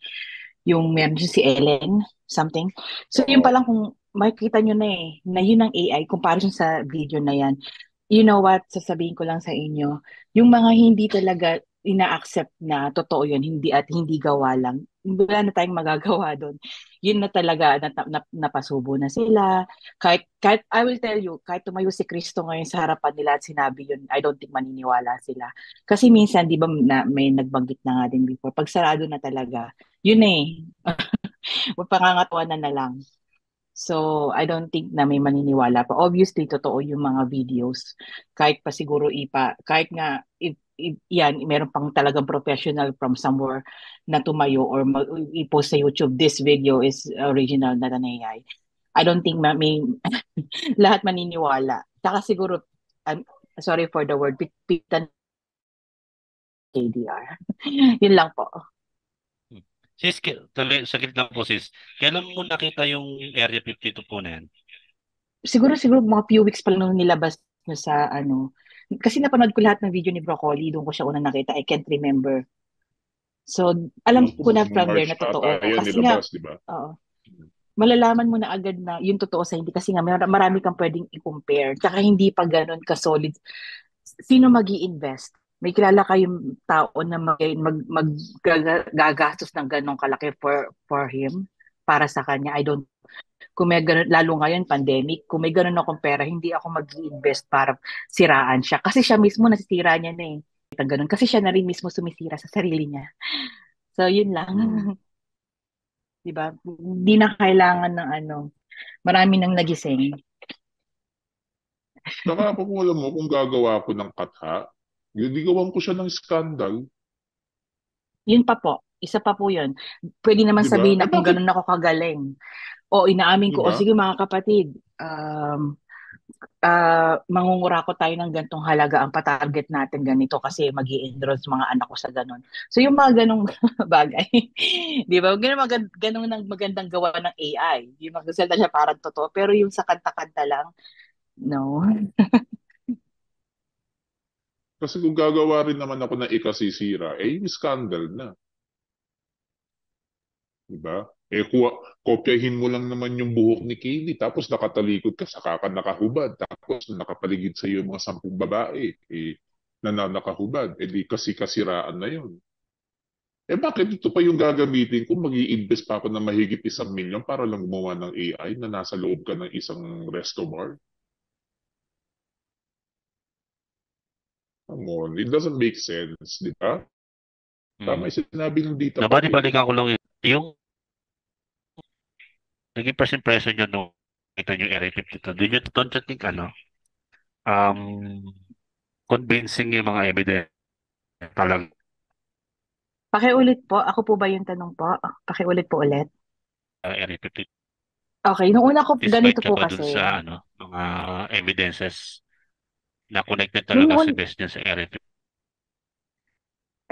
yung meron si Ellen, something. So yun pa lang kung makikita nyo na yun ang AI, comparison sa video na yan. You know what, sasabihin ko lang sa inyo, yung mga hindi talaga ina-accept na totoo yun, hindi gawa lang, wala na tayong magagawa doon. Yun na talaga, napasubo na sila. Kahit, I will tell you, kahit tumayo si Kristo ngayon sa harapan nila at sinabi yun, I don't think maniniwala sila. Kasi minsan, di ba, may nagbanggit na nga din before, pag sarado na talaga, yun pangangatawanan na lang. So, I don't think na may maniniwala pa. Obviously, totoo yung mga videos. Kahit pa siguro kahit nga, yan, meron pang talagang professional from somewhere na tumayo or i-post sa YouTube, this video is original na AI. I don't think may lahat maniniwala. Saka siguro, sorry for the word, pitan KDR. Yun lang po. Sis, sakit lang po sis. Kailan mo nakita yung Area 52 po na yan? Siguro mga few weeks pa lang nung nilabas na sa kasi napanood ko lahat ng video ni Broccoli, doon ko siya unang nakita, I can't remember. So, alam ko na from there na totoo. Kasi nga, malalaman mo na agad na yung totoo sa hindi kasi nga marami kang pwedeng i-compare. Tsaka hindi pa ganun ka-solid. Sino mag-i-invest? May kilala kayong tao na magagastos ng ganong kalaki for him, para sa kanya. I don't. Kung may ganun, lalo ngayon, pandemic, kung may ganun akong pera, hindi ako mag-i-invest para siraan siya. Kasi siya mismo nasisira niya na eh. Ganun. Kasi siya na rin mismo sumisira sa sarili niya. So, yun lang. Diba? Hindi na kailangan ng marami nang nagising. Saka kung alam mo, kung gagawa ko ng katha, gigawan ko siya ng skandal. Yun pa po. Isa pa po yun. Pwede naman Diba? sabihin na kung Bakit? ganun ako kagaling. O inaamin ko, o Diba? sige mga kapatid, mangungurako tayo ng gantong halaga, ang patarget natin ganito kasi mag-i-enroll sa mga anak ko sa ganon. So yung mga ganong bagay, di ba? Ganong magandang gawa ng AI. Yung magsasalita siya parang totoo, pero yung sa kanta-kanta lang, no. Kasi kung gagawa rin naman ako ng ikasisira, yung scandal na. Diba? Kopyahin mo lang naman yung buhok ni Kaylee, tapos nakatalikod ka, saka ka nakahubad, tapos nakapaligid sa iyo mga 10 babae, na nakahubad, di kasi kasiraan na yun. Bakit ito pa yung gagamitin kung mag-i-invest pa ako ng mahigit 1,000,000 para lang gumawa ng AI na nasa loob ka ng isang resto bar? Come on, it doesn't make sense, di ba? Tama yung sinabi ng dito. Nabalik-balikan ko lang yung naging first impression nyo nung ito yung Area 52. Don't you think convincing yung mga evidence talaga? Pakiulit po. Ako po ba yung tanong po? Pakiulit po ulit. Area 52. Okay, nung una ko ganito po Despite ka ba dun kasi. sa mga evidences na connected talaga si Best dyan sa Area 52?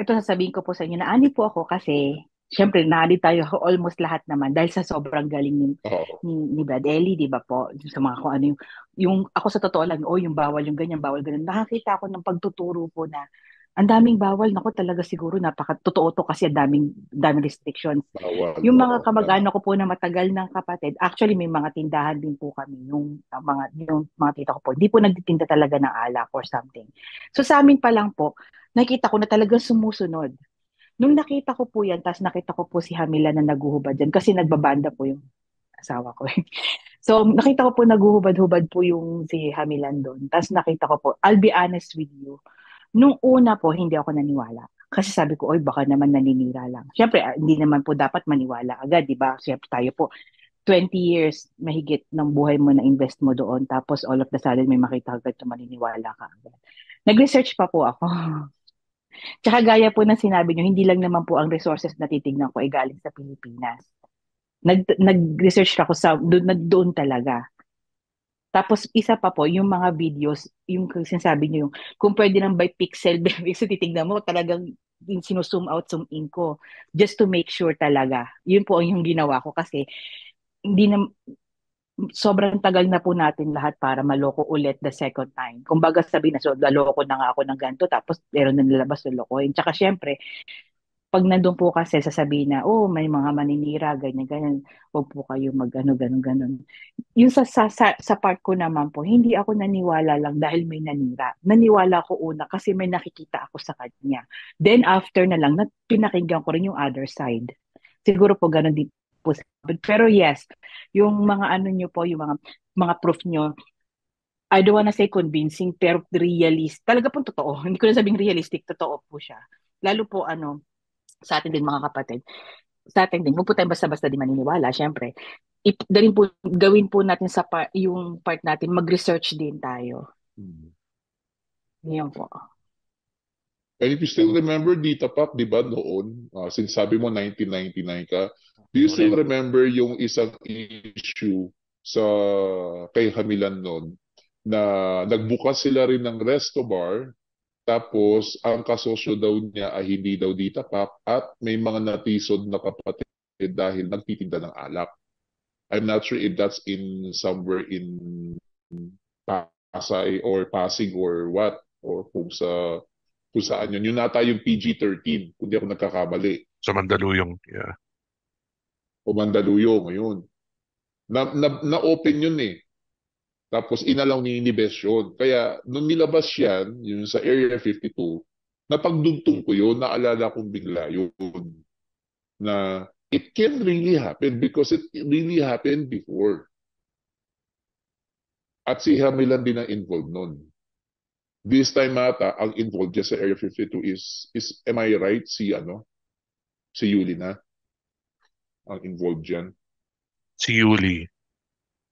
Ito sasabihin ko po sa inyo na ani po ako kasi syempre naali tayo almost lahat naman dahil sa sobrang galing ni Brad Ellie, di ba po? Sa mga kung ano yung ako sa totoo lang, yung bawal, yung ganyan, bawal, ganyan. Nakakita ako ng pagtuturo po na ang daming bawal, nako talaga siguro totoo to kasi ang daming restrictions. Bawal, yung mga kamag-anak ko po na matagal ng kapatid, actually may mga tindahan din po kami, yung mga tita ko po, hindi po nagtitinda talaga ng alak or something. So sa amin pa lang po, nakita ko na talagang sumusunod. Nung nakita ko po yan, tapos nakita ko po si Hamila na naguhubad dyan, kasi nagbabanda po yung asawa ko. So nakita ko po naguhubad-hubad po yung si Hamilan doon. Tapos nakita ko po, I'll be honest with you, nung una po, hindi ako naniwala. Kasi sabi ko, oy, baka naman naninira lang. Siyempre, hindi naman po dapat maniwala agad, di ba? Siyempre tayo po, 20 years mahigit ng buhay mo na invest mo doon, tapos all of the sudden may makita agad na maniniwala ka agad. Nag-research pa po ako. Tsaka gaya po ng sinabi nyo, hindi lang naman po ang resources na titignan ko ay galing sa Pilipinas. Nag-research ako doon talaga. Tapos isa pa po, yung mga videos, yung sinasabi nyo, yung kung pwede nang by pixel, so titignan mo, talagang sinuzoom out, zoom in ko, just to make sure talaga. Yun po yung ginawa ko kasi sobrang tagal na po natin lahat para maloko ulit the second time. Kung baga sabihin na, so naloko na nga ako ng ganito, tapos meron na nilabas na lokohin. Tsaka syempre, pag nandun po kasi sasabihin na, may mga maninira, ganyan, huwag po kayo ganon. Yung sa part ko naman po, hindi ako naniwala lang dahil may nanira. Naniwala ko una kasi may nakikita ako sa kanya. Then after na lang, pinakinggan ko rin yung other side. Siguro po ganon din po. Pero yes, yung mga nyo po, yung mga proof nyo, I don't wanna say convincing, pero realist. Talaga po totoo. Hindi ko na sabing realistic, totoo po siya. Lalo po sa atin din mga kapatid, sa atin din, huwag po tayong basta-basta din maniniwala, syempre. Gawin po natin yung part natin, mag-research din tayo. Yan po. And if you still remember, Dita Pop, di ba noon, since sabi mo 1999 ka, do you still remember yung isang issue kay Hamilan noon, na nagbukas sila rin ng resto bar, tapos, ang kasosyo daw niya ay hindi daw Dita Pop at may mga natisod na kapatid dahil nagtitinda ng alak. I'm not sure if that's in somewhere in Pasay or Pasig or what, or kung saan yun. Yun nata yung PG-13, kung di ako nagkakamali. Sa Mandaluyong, yeah. O Mandaluyong, ayun. Na-open yun eh. Tapos inalaw ni Best yun. Kaya nung nilabas yan, yung sa Area 52, napagdugtong ko yun, naalala kong bigla yun. Na it can really happen because it really happened before. At si Hamilan din ang involved nun. This time ata, ang involved dyan sa Area 52 is am I right, si Yuli na ang involved dyan. Si Yuli,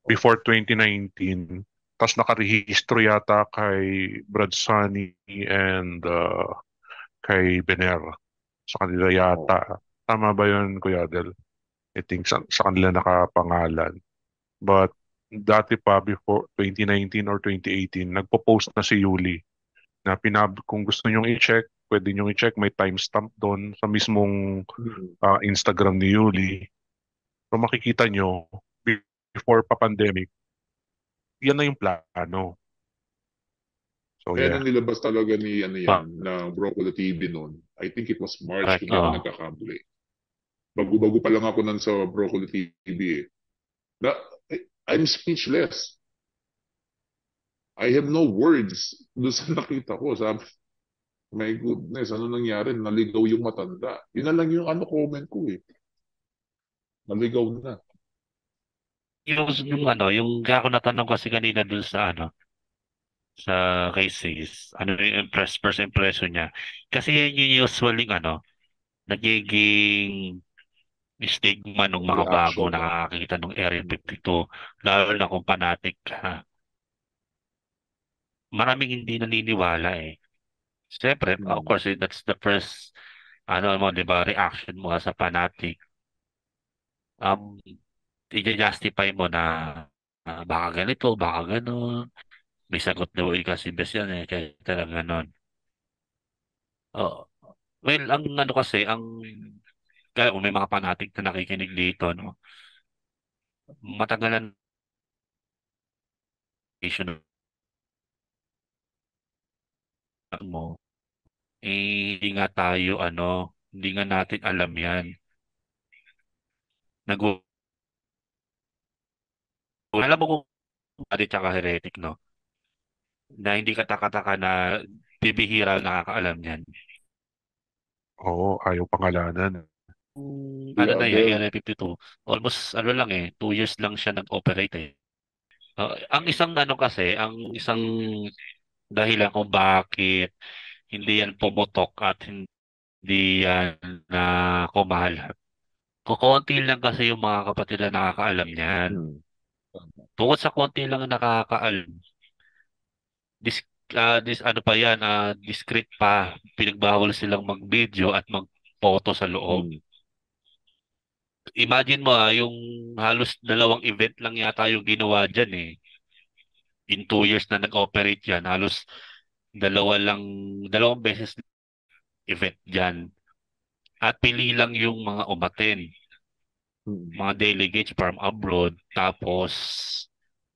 before 2019, tapos nakarehistro yata kay Brad Sunny and kay Bener. Sa kanila yata. Tama ba yun, Kuya Del? I think sa kanila nakapangalan. But dati pa, before 2019 or 2018, nagpo-post na si Yuli na kung gusto nyong i-check, pwede nyong i-check, may timestamp doon sa mismong Instagram ni Yuli. So makikita nyo, before pa pandemic, yan na yung plano. So Kaya yeah. nung nilabas talaga ni na Broccoli TV noon, I think it was March kung ako nagkakamali. Bago-bago pa lang ako nun sa Broccoli TV eh. I'm speechless. I have no words doon sa nakita ko. Sabi, my goodness, ano nangyari? Naligaw yung matanda. Yun na lang yung comment ko eh. Naligaw na. Yung kaya ako natanong kasi kanina dun sa sa kay Sis, ano yung first impression niya. Kasi yun yung usually nagiging stigma ng mga bago nakakakita ng Area 52, lalo na kung fanatic ka. Maraming hindi naniniwala eh. Siyempre, of course, that's the first di ba, reaction mo sa fanatic. I-justify mo na baka ganito, baka ganon. May sagot na uwi kasi best yan eh, kaya talaga ganon. Well, kaya kung may mga fanatic na nakikinig dito, no? Matagalan mo, hindi nga tayo, hindi nga natin alam yan. Alam mo kung adik tsaka heretic, no? Na hindi kataka-taka na bibihira nakakaalam yan. Oo, ayaw pangalanan. Na yan, Area 52. Almost, 2 years lang siya nag-operate eh. Ang isang ang isang dahilan kung bakit hindi yan pumutok at hindi yan na kumalat. Kukunti lang kasi yung mga kapatid na nakakaalam niyan. Bukod sa konti lang nakakaalam, discreet pa, pinagbawal silang mag-video at mag-photo sa loob. Imagine mo yung halos 2 event lang yata yung ginawa dyan eh. In 2 years na nag-operate yan, halos 2 beses event dyan. At pili lang yung mga umaten. Mga delegates from abroad. Tapos,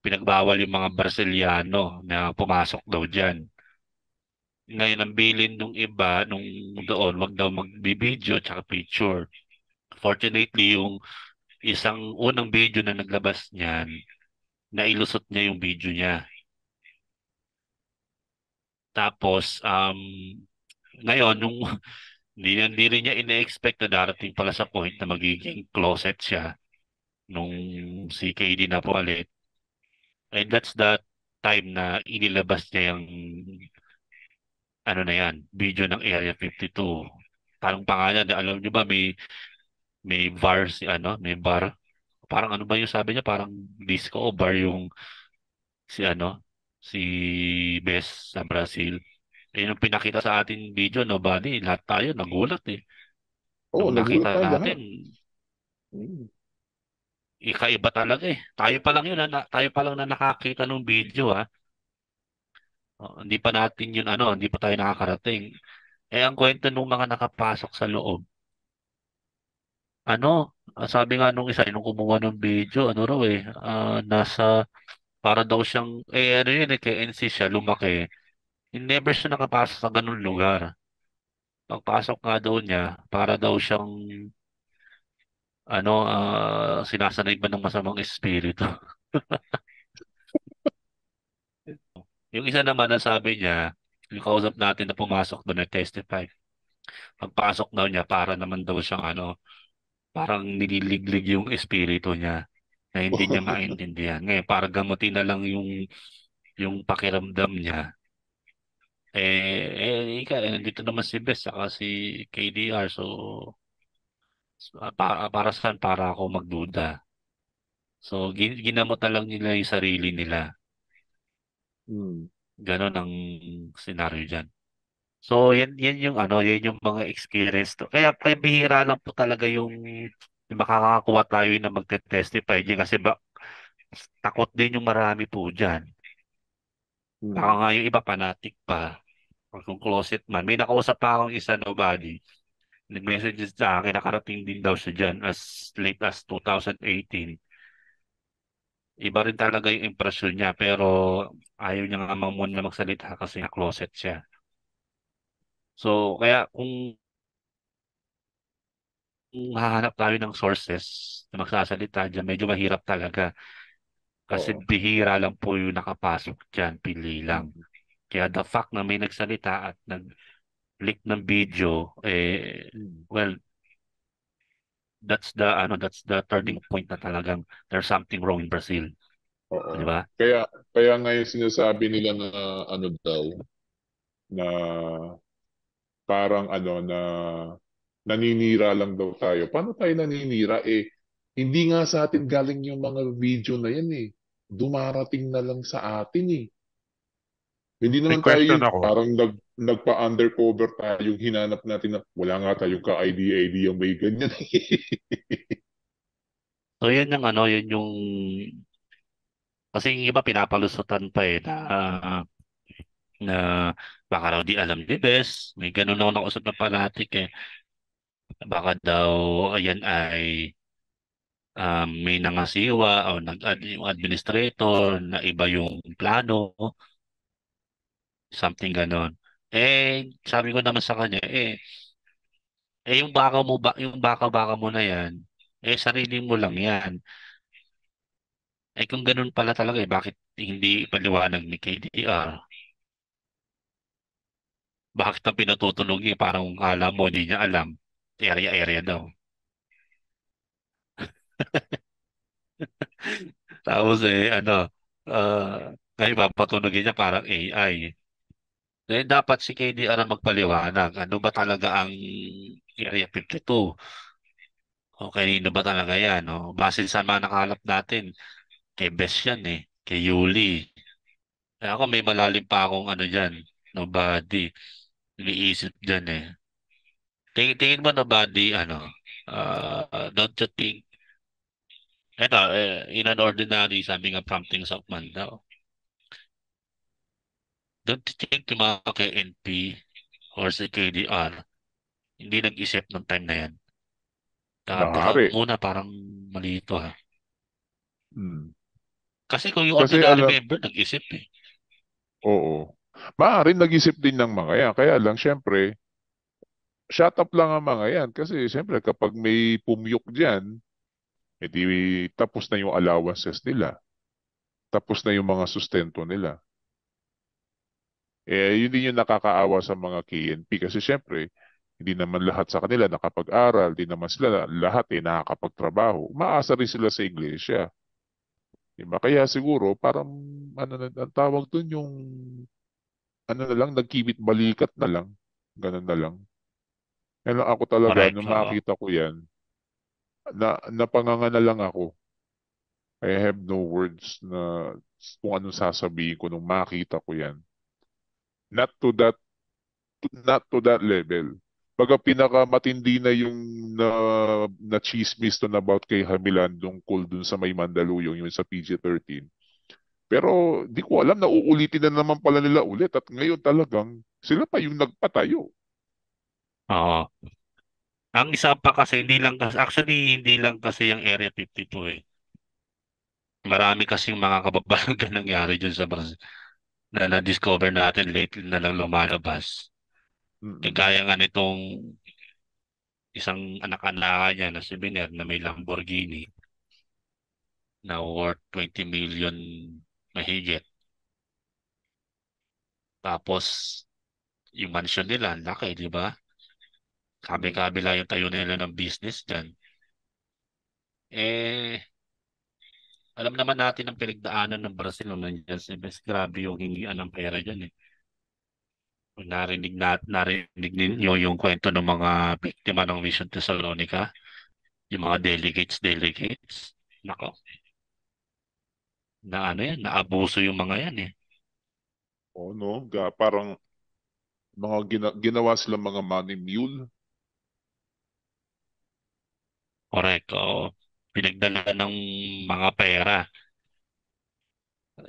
pinagbawal yung mga Brasiliano na pumasok daw dyan. Ngayon, ang bilin nung iba, nung doon, wag daw mag-video tsaka picture. Fortunately, yung isang unang video na naglabas niyan, nailusot niya yung video niya. Tapos, ngayon, nung hindi rin niya ina-expect na darating pala sa point na magiging closet siya nung si KD na po ulit. And that's the time na inilabas niya yung video ng Area 52. Parang pangalan, alam niyo ba may bar may bar. Parang ano ba yung sabi niya, parang disco o bar yung si Bes sa Brazil. Yung pinakita sa ating video, nobody, lahat tayo nagulat eh. Nung nakita natin, ikaiba talaga eh. Tayo pa lang na nakakita ng video ha. Hindi pa natin yun hindi pa tayo nakakarating. Ang kwento nung mga nakapasok sa loob, sabi nga nung isa, nung kumuha ng video, raw eh, nasa, para daw siyang, kay NC siya, lumaki. Never siya nakapasok sa ganun lugar. Pagpasok nga daw niya, para daw siyang, sinasanay ba ng masamang espiritu? Yung isa naman, sabi niya, yung kausap natin na pumasok doon, nag-testify. Pagpasok daw niya, para naman daw siyang parang nililiglig yung espiritu niya. na hindi niya maintindihan. Ngayon, para gamutin na lang yung pakiramdam niya, nandito naman si Bes saka si KDR. So, para saan? Para ako magduda. So, ginamot na lang nila yung sarili nila. Ganon ang senaryo dyan. So, yan yung yan yung mga experience to. Kaya bihira lang po talaga yung makakakuha tayo na magte-testify diyan kasi takot din yung marami po dyan. Baka nga yung iba fanatic pa. Kung closet man. May nakausap pa akong isa, nobody. Nag-message sa akin, nakarating din daw siya dyan as late as 2018. Iba rin talaga yung impresyon niya, pero ayaw niya nga muna magsalita kasi na-closet siya. So, kaya kung hahanap tayo ng sources na magsasalita dyan, medyo mahirap talaga. Kasi bihira lang po yung nakapasok dyan, pili lang. Kaya the fact na may nagsalita at nag-leak ng video, well, that's the turning point na talagang there's something wrong in Brazil. Di ba? Kaya ngayon sinasabi nila na daw na parang na naninira lang daw tayo. Paano tayo naninira? Hindi nga sa atin galing yung mga video na yan eh. Dumarating na lang sa atin eh. Hindi naman tayo yung parang nagpa-undercover tayo, yung hinanap natin na wala nga tayong ka-ID yung may ganyan. So yan yung kasi yung iba pinapalusutan pa na baka raw di alam ni Bes. May ganun ako nakausap na fanatic Baka daw ayan ay may nangasiwa o yung administrator na iba yung plano. Something ganon. Sabi ko naman sa kanya, yung baka mo na yan, sarili mo lang yan. Kung ganun pala talaga, bakit hindi ipaliwanag ni KDR? Bakit ang pinatutunog niya? Parang alam mo, hindi niya alam. Area daw. Tapos ngayon papatunogin niya parang AI. Dapat si KDR ang magpaliwanag. Ano ba talaga ang Area 52? O kanino ba talaga yan? O, base sa mga nakalap natin, kay Bes yan kay Yuli. Ako may malalim pa akong dyan. Nobody. Iniisip dyan Tingin mo nobody, don't you think, in an ordinary, sabi nga prompting of man daw. Don't you think yung mga KNP or si KDR, hindi nag-isip ng time na yan? Baka muna parang mali ito Kasi kung yung ordinary member, nag-isip Oo. Maaaring nag-isip din ng mga yan. Kaya lang, syempre, shut up lang ang mga yan. Kasi, syempre, kapag may pumyok dyan, edi tapos na yung allowances nila. Tapos na yung mga sustento nila. Yun din yung nakakaawa sa mga KNP. Kasi, syempre, hindi naman lahat sa kanila nakapag-aral, hindi naman sila lahat nakakapagtrabaho. Umaasa rin sila sa iglesia. Diba? Kaya siguro, parang, ang tawag dun yung, na lang, nagkibit balikat na lang. Ganun na lang. Kaya lang ako talaga, nung makita ko yan, napanganga na lang ako. I have no words na kung anong sasabihin ko nung makita ko yan. Not to that level. Baga pinakamatindi na yung na chismis doon about kay Hamilandong Cole dun sa may Mandaluyong, yung sa PG-13. Pero di ko alam, nauulitin na naman pala nila ulit at ngayon talagang sila pa yung nagpatayo. Oo. Ang isa pa kasi, hindi lang kasi yung Area 52 Marami kasing mga kababalaghan nangyari dyan sa Brazil na na-discover natin lately na lang lumalabas. Kaya nga nitong isang anak-anak niya na si Biner na may Lamborghini na worth 20 million mahigit. Tapos, yung mansion nila, laki, di ba? Kabi-kabila yung tayo nila ng business dyan. Alam naman natin ang pinagdaanan ng Brazil nung nandiyan si Bes. Grabe yung hingian ng pera dyan eh. Kung narinig ninyo yung kwento ng mga biktima ng Mission Thessalonica, yung mga delegates. Nako, na ano yan, naabuso yung mga yan eh. O no, parang mga ginawa silang mga money mule. Correct. Oo. Pinagdala ng mga pera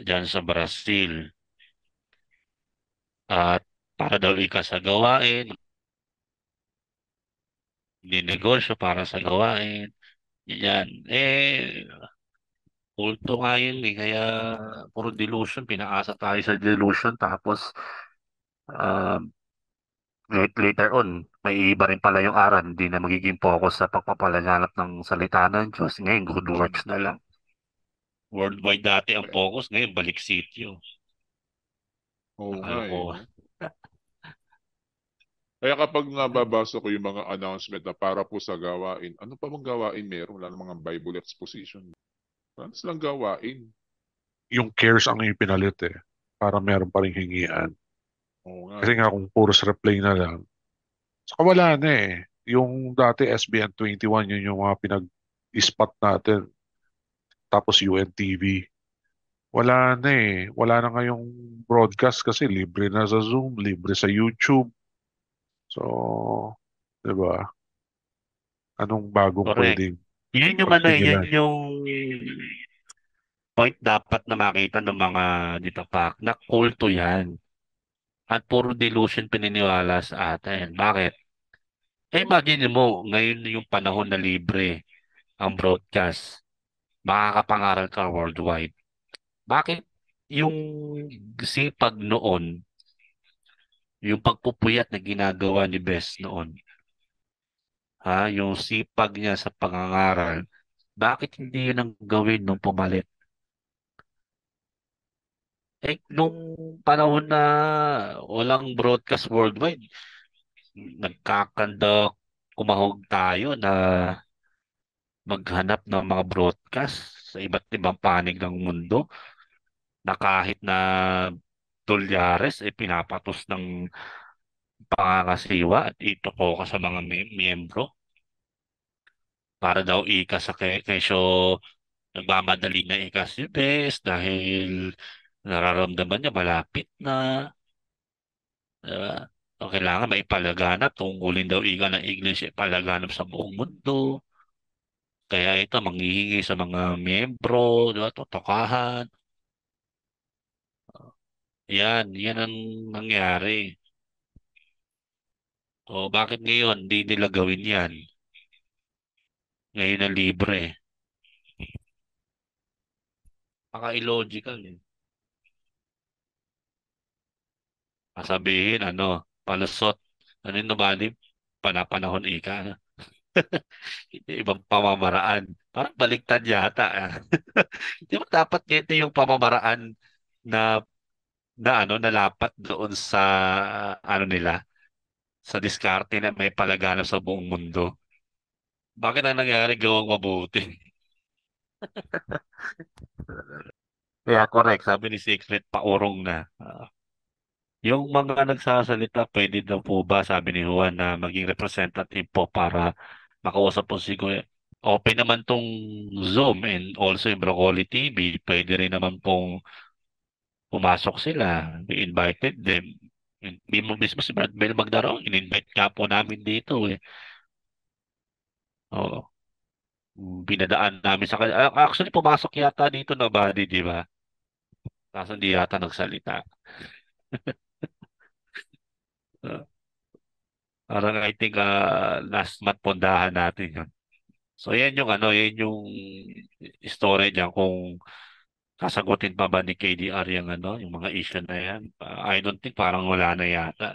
dyan sa Brazil. At para daw sa gawain, ninegosyo para sa gawain. Yan. Kulto nga yun eh. Kaya puro delusion. Pinaasa tayo sa delusion. Tapos uh, later on, may iba rin pala yung aral. Hindi na magiging focus sa pagpapalaganap ng salita ng Diyos. Ngayon, good works na lang. Worldwide dati ang focus. Ngayon, balik sityo. Oo nga eh. Nakalokohan. No? Kaya kapag nababasa ko yung mga announcement na para po sa gawain, ano pa bang gawain meron? Wala namang mga Bible exposition. Ano silang gawain? Yung cares ang ipinalit eh. Para meron pa rin hingian. Oo nga. Kasi nga kung puros replay na lang, saka wala na eh. Yung dati SBN 21, yun yung mga pinag-spot natin. Tapos UNTV. Wala na eh. Wala na ngayong broadcast kasi libre na sa Zoom, libre sa YouTube. So, di ba? Anong bagong Correct. pwedeng Yun yung pagtingilan? yun yung point dapat na makita ng mga dito pa na kulto yan. At puro delusion pininiwala sa atin. Bakit? Imagine mo, ngayon yung panahon na libre ang broadcast. Makakapangaral ka worldwide. Bakit yung sipag noon, yung pagpupuyat na ginagawa ni Bes noon, yung sipag niya sa pangangaral, bakit hindi yun ang gawin nung pumalit? Nung panahon na walang broadcast worldwide, nagkakanda kumahog tayo na maghanap ng mga broadcast sa iba't ibang panig ng mundo na kahit na dolyares pinapatos ng pangangasiwa at itoko ka sa mga miyembro para daw sa kesyo nagmamadali na si Bes dahil nararamdaman niya malapit na. Diba? So, kailangan maipalaganap. Tungkulin daw ng English ipalaganap sa buong mundo. Kaya ito, manghihingi sa mga miyembro, diba? Totokahan. Yan ang nangyari. So, bakit ngayon hindi nila gawin yan? Ngayon na libre. Paka-illogical eh. Sabihin, palusot. Ano yung numanib? Panapanahon ika. Ibang pamamaraan. Parang baliktad yata. Di ba dapat ganito yung pamamaraan na nalapat doon sa nila sa diskarte na may palaganap sa buong mundo. Bakit ang nangyari gawang mabuti? Kaya correct, sabi ni Secret, paurong na. Yung mga nagsasalita, pwede daw po ba, sabi ni Juan, na maging representative po para makausap po si Kuya. Open naman tong Zoom and also yung Broccoli TV. Pwede rin naman pong pumasok sila. We invited them. Hindi mo mismo si Brad Bell Magdaro, in-invite nga po namin dito eh. Oo. Pinadaan namin sa kanya. Actually, pumasok yata dito na body, di ba? Kaso hindi yata nagsalita. Uh, Parang I think last month pundahan natin yun. So yan yung story niya kung kasagutin pa ba ni KDR yung mga issue na yan. I don't think parang wala na yata.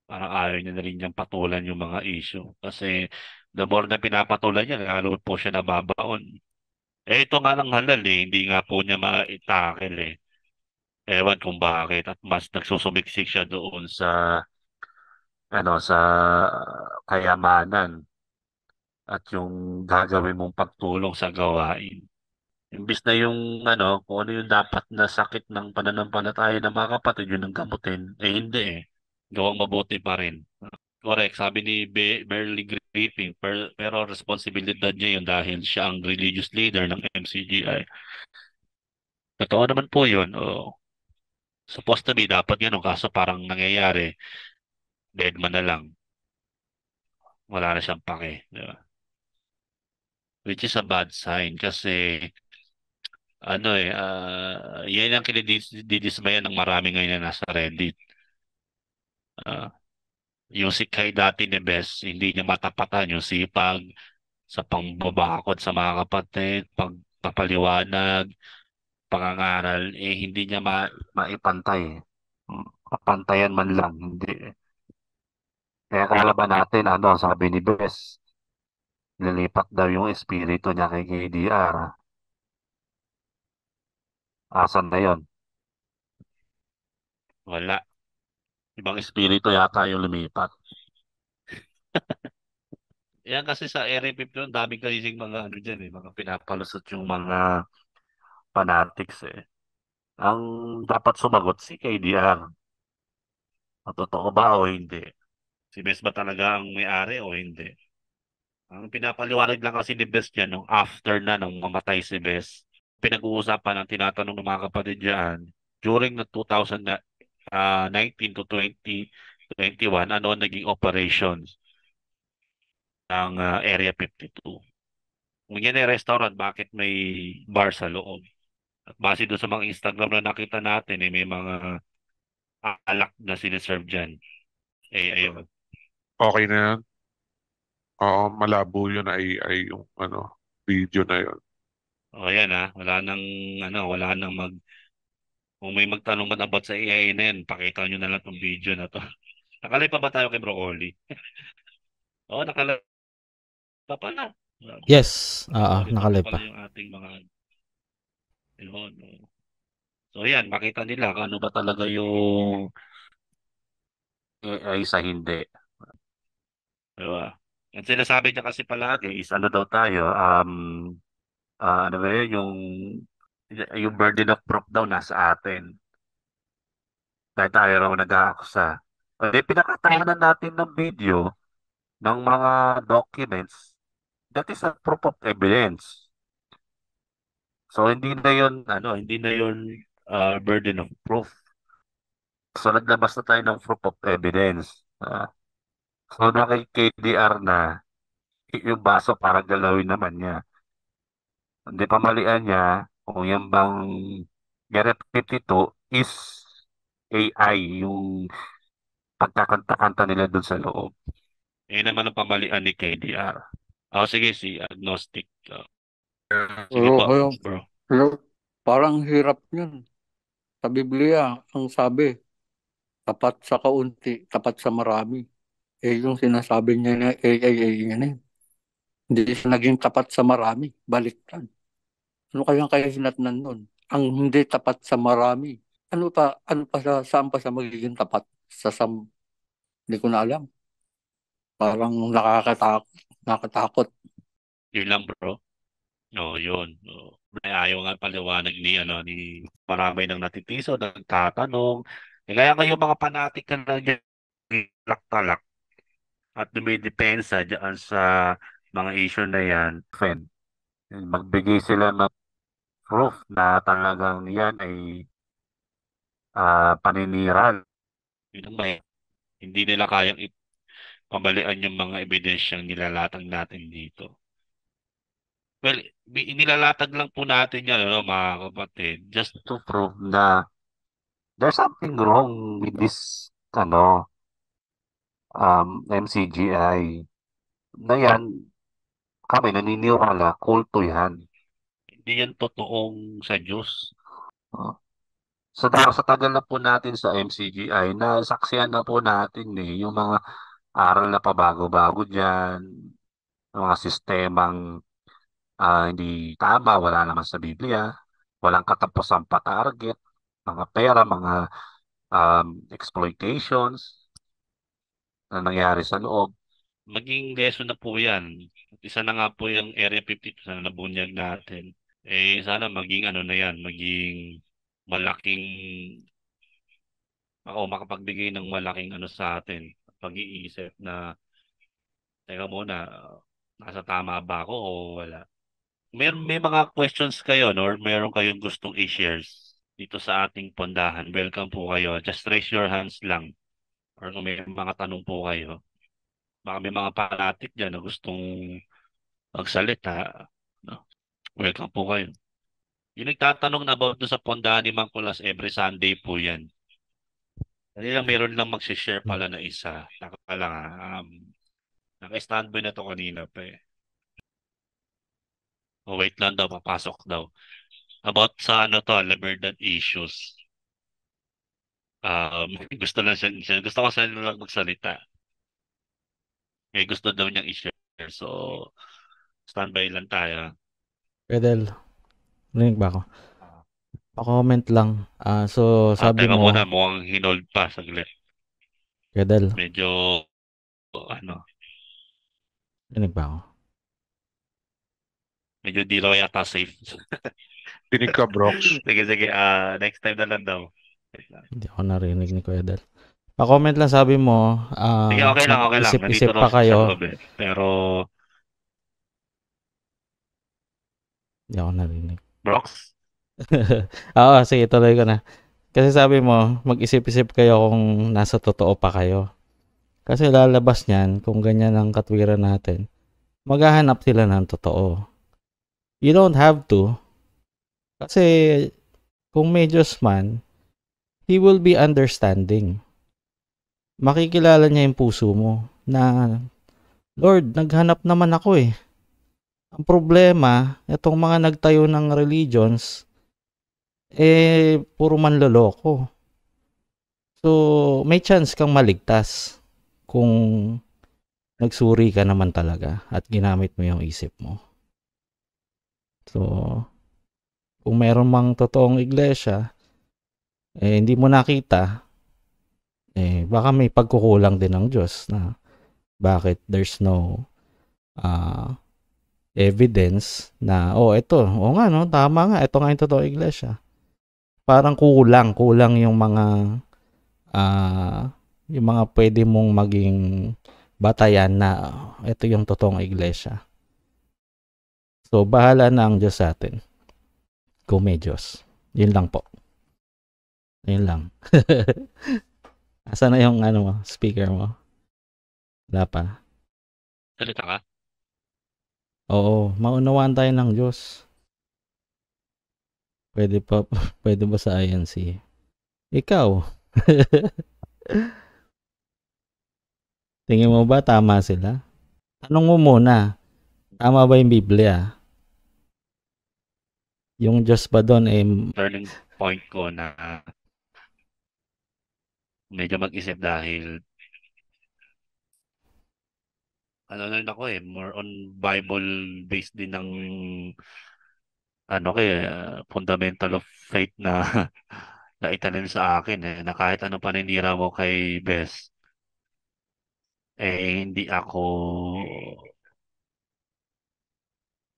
Parang ayaw niya na rin niyang patulan yung mga issue. Kasi the more na pinapatulan niya, lalo po siya nababaon. Ito nga lang halal eh. Hindi nga po niya maitakil eh. Ewan kung bakit. At mas nagsusumiksik siya doon sa kayamanan at yung gagawin mong pagtulong sa gawain. Imbis na yung kung ano yung dapat na sakit ng pananampalataya ng mga kapatid, yun ang gamutin. Eh hindi eh. Gawang mabuti pa rin. Correct. Sabi ni Merly Griffin, pero responsibilidad niya yun dahil siya ang religious leader ng MCGI. Totoo naman po yun. Supposed to be, dapat ganun. Kaso parang nangyayari, deadman na lang. Wala na siyang pake. Di ba? Which is a bad sign kasi yan ang kinididismayan ng marami ngayon na nasa Reddit. Ah, yung si Kai dati ni Bes, hindi niya matapatan yung sipag sa pangbabakod sa mga kapatid, pagpapaliwanag, pangangaral, hindi niya maipantay. Papantayan man lang, hindi. Kaya akala ba natin, sabi ni Bes, nilipat daw yung espiritu niya kay KDR. Asan na yon? Wala. Ibang espiritu yata yung lumipat. Yan kasi sa Area 51, daming kasing mga dyan mga pinapalusot yung mga fanatics eh. Ang dapat sumagot si KDR. Totoo ba o hindi? Si Bes ba talaga ang may-ari o hindi? Ang pinapaliwanag lang kasi ni Bes dyan nung after na nung mamatay si Bes. Pinag-uusapan ng tinatanong ng mga kapatid dyan during the 2019 to 2021, ano ang naging operations ng Area 52. Kung yan ay restaurant, bakit may bar sa loob? At base doon sa mga Instagram na nakita natin, may mga alak na siniserve dyan. Ayun. Okay na yan. Oo, malabo yun ay yung video na yun. Yan wala nang kung may magtanong man about sa AI na yan, pakita nyo na lang itong video na to. Nakalay pa ba tayo kay Bro Oli? nakalay pa pala. Yes, nakalay pa. Yung ating mga So yan, makita nila kung ano ba talaga yung AI sa hindi. Diba? Ang sinasabi niya kasi palagi is daw tayo, ano ba yun, yung burden of proof daw nasa atin. Dahil tayo raw nag-aakusa. Pinakatahanan natin ng video ng mga documents. That is a proof of evidence. So hindi na yun burden of proof. So naglabas na tayo ng proof of evidence. So na kay KDR na yung baso parang galawin naman niya. Hindi pamalian niya kung yung bang Garrett 52 is AI yung pagkakanta-kanta nila dun sa loob. Naman ang pamalian ni KDR. Sige, si Agnostic. Sige po, bro. Parang hirap yun. Sa Biblia, ang sabi, tapat sa kaunti, tapat sa marami. Yung sinasabi niya na yan eh. Hindi siya naging tapat sa marami, baliktad. Ano kaya hinatnan nun? Ang hindi tapat sa marami. Saan pa siya magiging tapat? Hindi ko na alam. Parang nakakatakot. Yun lang, bro. Yun. Ayaw nga paliwanag ni marami nang natitiso, nagtatanong. Kaya kayo mga panatik na talak at dumidepensa dyan sa mga issue na yan, magbigay sila ng proof na talagang yan ay paniniral. Hindi nila kayang pabalian yung mga ebidensyang nilalatag natin dito. Well, nilalatag lang po natin yan, mga kapatid, just to prove na there's something wrong with this MCGI. Na yan, kami naniniwala, kulto yan. Hindi yan totoong sa Diyos. Sa tagal na po natin sa MCGI, nasaksihan na po natin yung mga aral na pabago-bago dyan, mga sistemang hindi tama, wala naman sa Biblia, walang katapusang pa-target, mga pera, mga exploitations na nangyari sa loob. Maging lesson na po yan. Isa na nga po yung Area 52 na nabunyag natin. Sana maging ano na yan, maging malaking, makapagbigay ng malaking ano sa atin, pag-iisip na, teka muna, nasa tama ba ako o wala? May mga questions kayo, no? Or meron kayong gustong i-share dito sa ating pondahan. Welcome po kayo. Just raise your hands lang. Or kung may mga tanong po kayo. Baka may mga panatik dyan na gustong magsalita. No? Welcome po kayo. Yung nagtatanong na about doon sa pondahan ni Mang Kulas, every Sunday po yan. Meron lang magsishare pala na isa. Lang naka-standby na to kanina pa eh. Wait lang daw, papasok daw. About sa Laberdad issues. Gusto ko sa lang magsalita. Gusto daw niyang i-share. So, standby lang tayo. Pedel, rinig ba ako? Pa-comment lang. So, sabi teka mo... muna, mukhang hinold pa saglit. Pedel. Medyo, Rinig ba ako? Medyo di raw yata safe. Dinig ka, Brox. Sige. Next time na lang daw. Hindi ako narinig ni Kuya Del. Pa-comment lang, sabi mo. Sige, okay lang. Isip-isip pa kayo. Pero... Hindi ako narinig. Brox? Oo, sige, tuloy ko na. Kasi sabi mo, mag-isip-isip kayo kung nasa totoo pa kayo. Kasi lalabas niyan, kung ganyan ang katwiran natin, maghahanap sila ng totoo. You don't have to. Kasi kung may Diyos man, He will be understanding. Makikilala niya yung puso mo na, Lord, naghanap naman ako eh. Ang problema, itong mga nagtayo ng religions, puro manloloko. So, may chance kang maligtas kung nagsuri ka naman talaga at ginamit mo yung isip mo. So, kung meron mang totoong iglesia, hindi mo nakita, baka may pagkukulang din ng Diyos na bakit there's no evidence na, ito, nga no, tama nga, ito nga yung totoong iglesia. Parang kulang yung mga pwede mong maging batayan na ito yung totoong iglesia. So, bahala na ang Diyos sa atin. Kung may Diyos. Yun lang po. Yun lang. Asa na yung speaker mo? Wala pa. Salita ka? Oo, maunawaan tayo ng Diyos. Pwede ba sa INC? Ikaw. Tingin mo ba tama sila? Tanong mo muna, tama ba yung Biblia? Yung Diyos ba doon turning point ko na medyo mag-isip dahil ako more on Bible based din ng fundamental of faith na naitanim sa akin na kahit anong paninira mo kay Bes hindi ako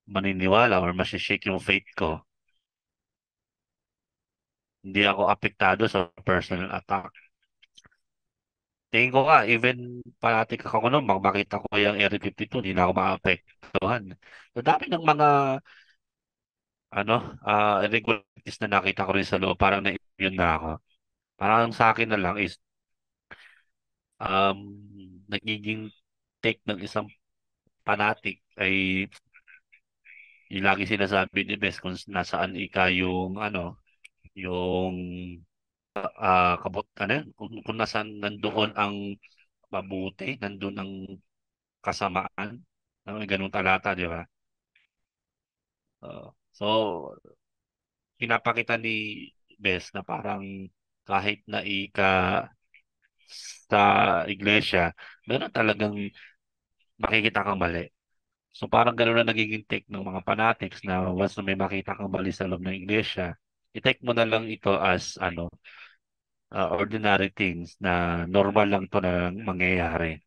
maniniwala or masishake yung faith ko. Hindi ako apektado sa personal attack. Tingin ko even parating ako noon, makita ko yung Area 52, hindi na ako maapektuhan. So, dami ng mga irregularities na nakita ko rin sa loob, parang na-immune na ako. Parang sa akin na lang is nagiging take ng isang fanatic ay yung lagi sinasabi ni Bes kung nasaan yung yung kung nasaan nandoon ang mabuti, nandoon ang kasamaan. Ganung talata, di ba? So, pinapakita ni Bes na parang kahit na sa iglesia, meron talagang makikita kang mali. So parang gano'n na nagiging take ng mga fanatics na once na may makita kang mali sa loob ng iglesia, i-take mo na lang ito as ordinary things na normal lang to na mangyayari.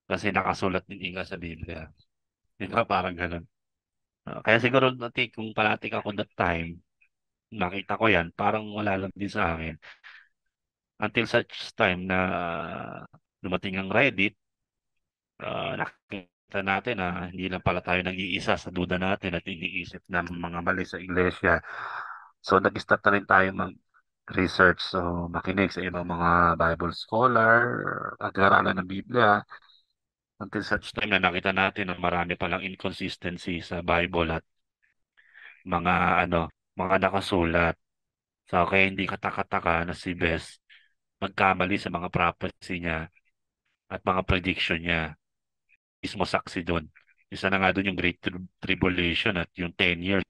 Kasi nakasulat din nga sa Biblia. Di ba? Parang gano'n. Kaya siguro dati kung panatik ako that time, nakita ko yan, parang wala lang din sa akin. Until such time na dumating ang Reddit, nakita natin na hindi lang pala tayo nag-iisa sa duda natin at iniisip ng mga mali sa iglesia. So nag-start na rin tayo mag-research, so makinig sa ibang mga Bible scholar, pag-aaralan ng Biblia, until such time na nakita natin na marami palang inconsistency sa Bible at mga mga nakasulat. So kaya hindi katakataka na si Bess magkamali sa mga prophecy niya at mga prediction niya. Mismo saksi doon. Isa na nga doon yung Great Tribulation at yung 10 years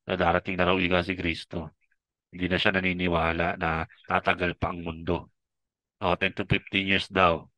na darating na raw iga si Kristo. Hindi na siya naniniwala na tatagal pa ang mundo. 10 to 15 years daw.